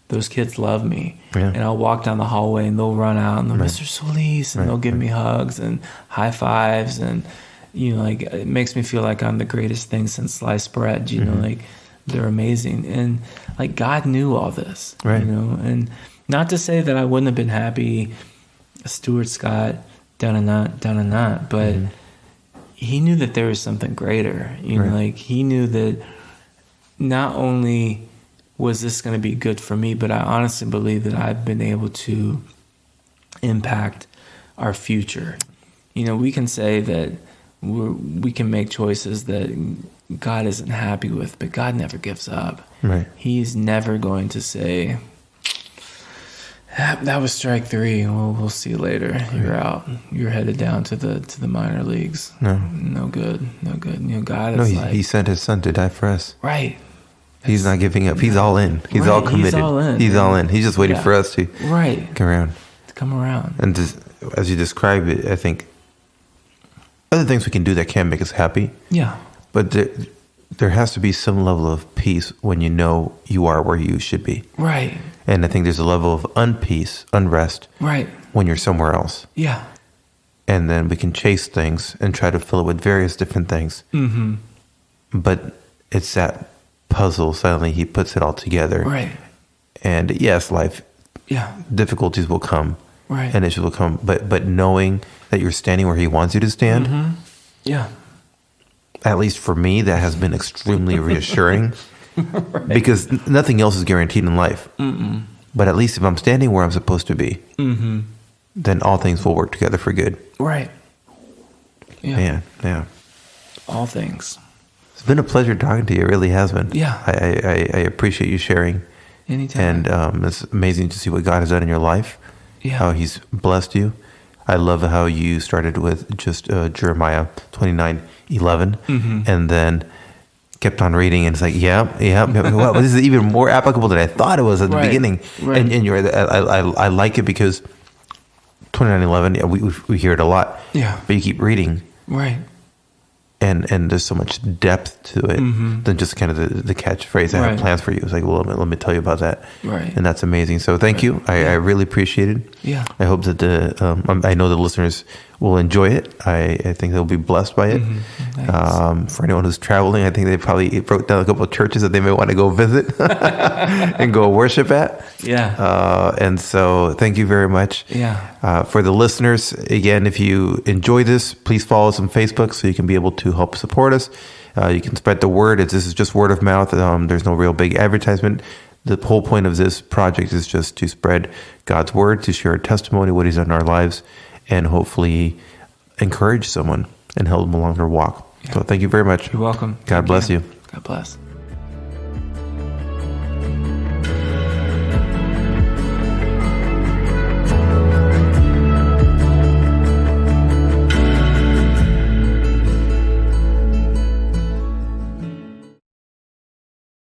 S2: those kids love me. And I'll walk down the hallway, and they'll run out, and they'll, Mr. Solis, and they'll give me hugs and high fives, and, you know, like, it makes me feel like I'm the greatest thing since sliced bread. You know, like, they're amazing, and like, God knew all this, you know, and not to say that I wouldn't have been happy, Stuart Scott, down and not, but he knew that there was something greater. You know, like, he knew that not only was this going to be good for me, but I honestly believe that I've been able to impact our future. You know, we can say that we can make choices that God isn't happy with, but God never gives up. He's never going to say, that was strike 3. Well, we'll see you later. You're out. You're headed down to the minor leagues. No good. You know, God is
S1: he sent his son to die for us. He's not giving up. He's all in. He's all committed. He's all in. He's just waiting for us to come around. And just, as you describe it, I think other things we can do that can make us happy. But there has to be some level of peace when you know you are where you should be. And I think there's a level of unrest when you're somewhere else. And then we can chase things and try to fill it with various different things. But it's that puzzle, suddenly he puts it all together. And yes, life, difficulties will come, and issues will come, but knowing that you're standing where he wants you to stand, at least for me, that has been extremely reassuring.
S2: Right.
S1: Because nothing else is guaranteed in life. Mm-mm. But at least if I'm standing where I'm supposed to be, then all things will work together for good.
S2: Right. Yeah.
S1: Man, yeah.
S2: All things.
S1: It's been a pleasure talking to you. It really has been.
S2: Yeah.
S1: I appreciate you sharing.
S2: Anytime.
S1: And it's amazing to see what God has done in your life.
S2: Yeah.
S1: How He's blessed you. I love how you started with just Jeremiah 29:11, and then kept on reading, and it's like, well, this is even more applicable than I thought it was at the beginning.
S2: Right.
S1: And you're, I like it because 29:11, we hear it a lot.
S2: Yeah.
S1: But you keep reading.
S2: Right.
S1: And there's so much depth to it than just kind of the catchphrase, I have plans for you. It's like, well, let me tell you about that.
S2: Right.
S1: And that's amazing. So thank you. I really appreciate it.
S2: Yeah.
S1: I hope that I know the listeners will enjoy it. I think they'll be blessed by it. For anyone who's traveling, I think they probably wrote down a couple of churches that they may want to go visit and go worship at.
S2: Yeah.
S1: And so thank you very much.
S2: Yeah.
S1: For the listeners, again, if you enjoy this, please follow us on Facebook so you can be able to help support us. You can spread the word. This is just word of mouth. There's no real big advertisement. The whole point of this project is just to spread God's word, to share a testimony, what He's done in our lives, and hopefully encourage someone and help them along their walk. Yeah. So thank you very much.
S2: You're welcome.
S1: God bless you.
S2: God bless.